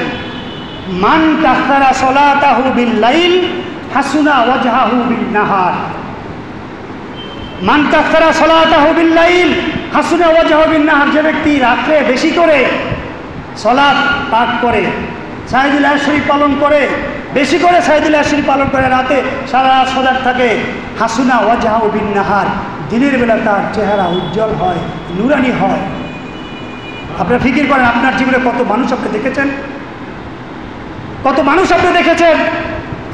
মান কাসারা সলাতাহু বিল লাইল হাসুনা ওয়াজহাহু বিন নাহার। মান কাসারা সলাতাহু বিল লাইল হাসুনা ওয়াজহাহু বিন নাহার। যে ব্যক্তি রাত্রে বেশি করে সলাত পাঠ করে, সাইদুল্লাহ শরীফ পালন করে, বেশি করে সাইদুল্লাহ শরীফ পালন করে, রাতে সারা রাত সজাগ থাকে, হাসুনা ওয়াজহাহু বিন নাহার, দিনের বেলা তার চেহারা উজ্জ্বল হয়, নুরানি হয়। আপনারা ফিকির করেন, আপনার জীবনে কত মানুষ আপনি দেখেছেন, কত মানুষ আপনি দেখেছেন,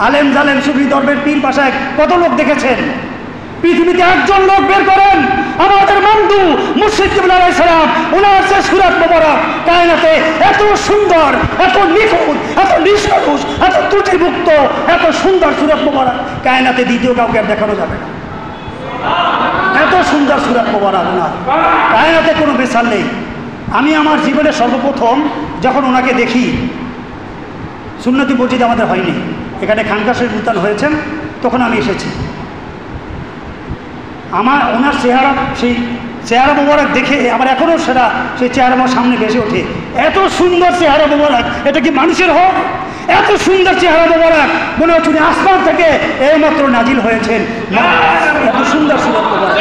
আলেম জালেম সুফি দরবের পীর বাসায় কত লোক দেখেছেন। পৃথিবীতে একজন লোক বের করেন, আমাদের বন্ধু মুর্শিদ কিবলা আলাইহিস সালাম, ওনার যে সুরাত মোবারক কায়নাতে এত সুন্দর, এত নিখুঁত, এত নিষ্কলুষ, এত ত্রুটিমুক্ত, এত সুন্দর সুরাত মোবারক কায়নাতে দ্বিতীয় কাউকে আর দেখানো যাবে না। এত সুন্দর সুরাত মোবারক ওনার, কায়নাতে কোনো মিসাল নেই। আমি আমার জীবনে সর্বপ্রথম যখন ওনাকে দেখি, সুন্নতি মসজিদ আমাদের হয়নি, এখানে খানকা শরীফ মুলতান হয়েছেন, তখন আমি এসেছি। আমার ওনার চেহারা, সেই চেহারা মোবারক দেখে আমার এখনও সেটা সেই চেহারা আমার সামনে ভেসে ওঠে। এত সুন্দর চেহারা মোবারক, এটা কি মানুষের হক? এত সুন্দর চেহারা মোবারক, মনে হচ্ছে উনি আসমান থেকে এইমাত্র নাজিল হয়েছেন। এত সুন্দর সুরত মোবারক।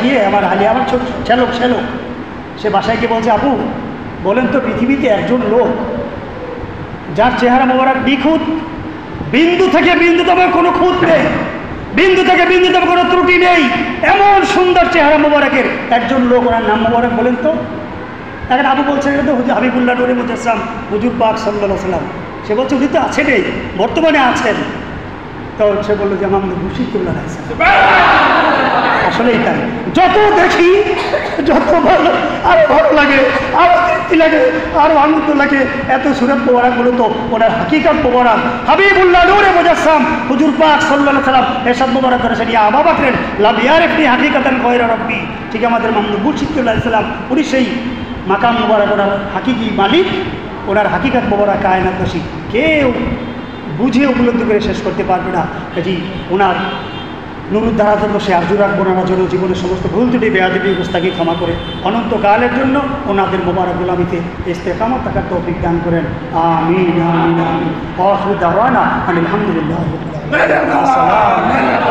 গিয়ে আমার আলী আমার ছোট শ্যালক সে বাসায় গিয়ে বলছে, আপু বলেন তো পৃথিবীতে একজন লোক যার চেহারা মোবারক নিখুঁত, বিন্দু থেকে বিন্দুতম কোনো খুঁত নেই, বিন্দু থেকে বিন্দুতম কোনো ত্রুটি নেই, এমন সুন্দর চেহারা মোবারকের একজন লোক, ওনার নাম মোবারক বলেন তো। এখন আবু বলছেন এটা তো হাবিবুল্লাহ নূরে মুজাসসাম হুজুর পাক সাল্লাল্লাহু আলাইহি সাল্লাম। সে বলছে উনি তো আছেনই, বর্তমানে আছেন। তো সে বললো যে আমার মুর্শিদুল্লাহ আসলেই তাই, যত দেখি যত ভালো, আরো ভালো লাগে, আরো তৃপ্তি লাগে, আরো আনন্দ লাগে। এত সুরত মোবারকগুলো তো ওনার হাকিকত মোবারক হাবিবুল্লাহ নূরে মুজাসসাম হুজুর পাক সাল্লাল্লাহু আলাইহি সাল্লাম এরশাদ মোবারক করেছেন, ইয়া আবু বকর লা ইয়ারিফনি হাকিকাতান গায়রা রাব্বি। ঠিক আমাদের মামদুহ মুর্শিদুল্লাহ সাল্লাম উনি সেই মাকাম মোবারক, ওনার হাকিকি মালিক, ওনার হাকিকত মোবারক কায়নাতবাসী কেউ বুঝে উপলব্ধি করে শেষ করতে পারবে না। কাজী ওনার নুরুদ্দারা জন্য সে আরজু রাখবো না জন্য জীবনের সমস্ত ভুল ত্রুটি বেয়াদবি গোস্তাকি ক্ষমা করে অনন্তকালের জন্য ওনাদের মোবারক গোলামিতে ইস্তেকামত থাকার তৌফিক দান করেন। আমিন আমিন আমিন। আখিরু দাওয়ানা আলহামদুলিল্লাহ। সম্মানিত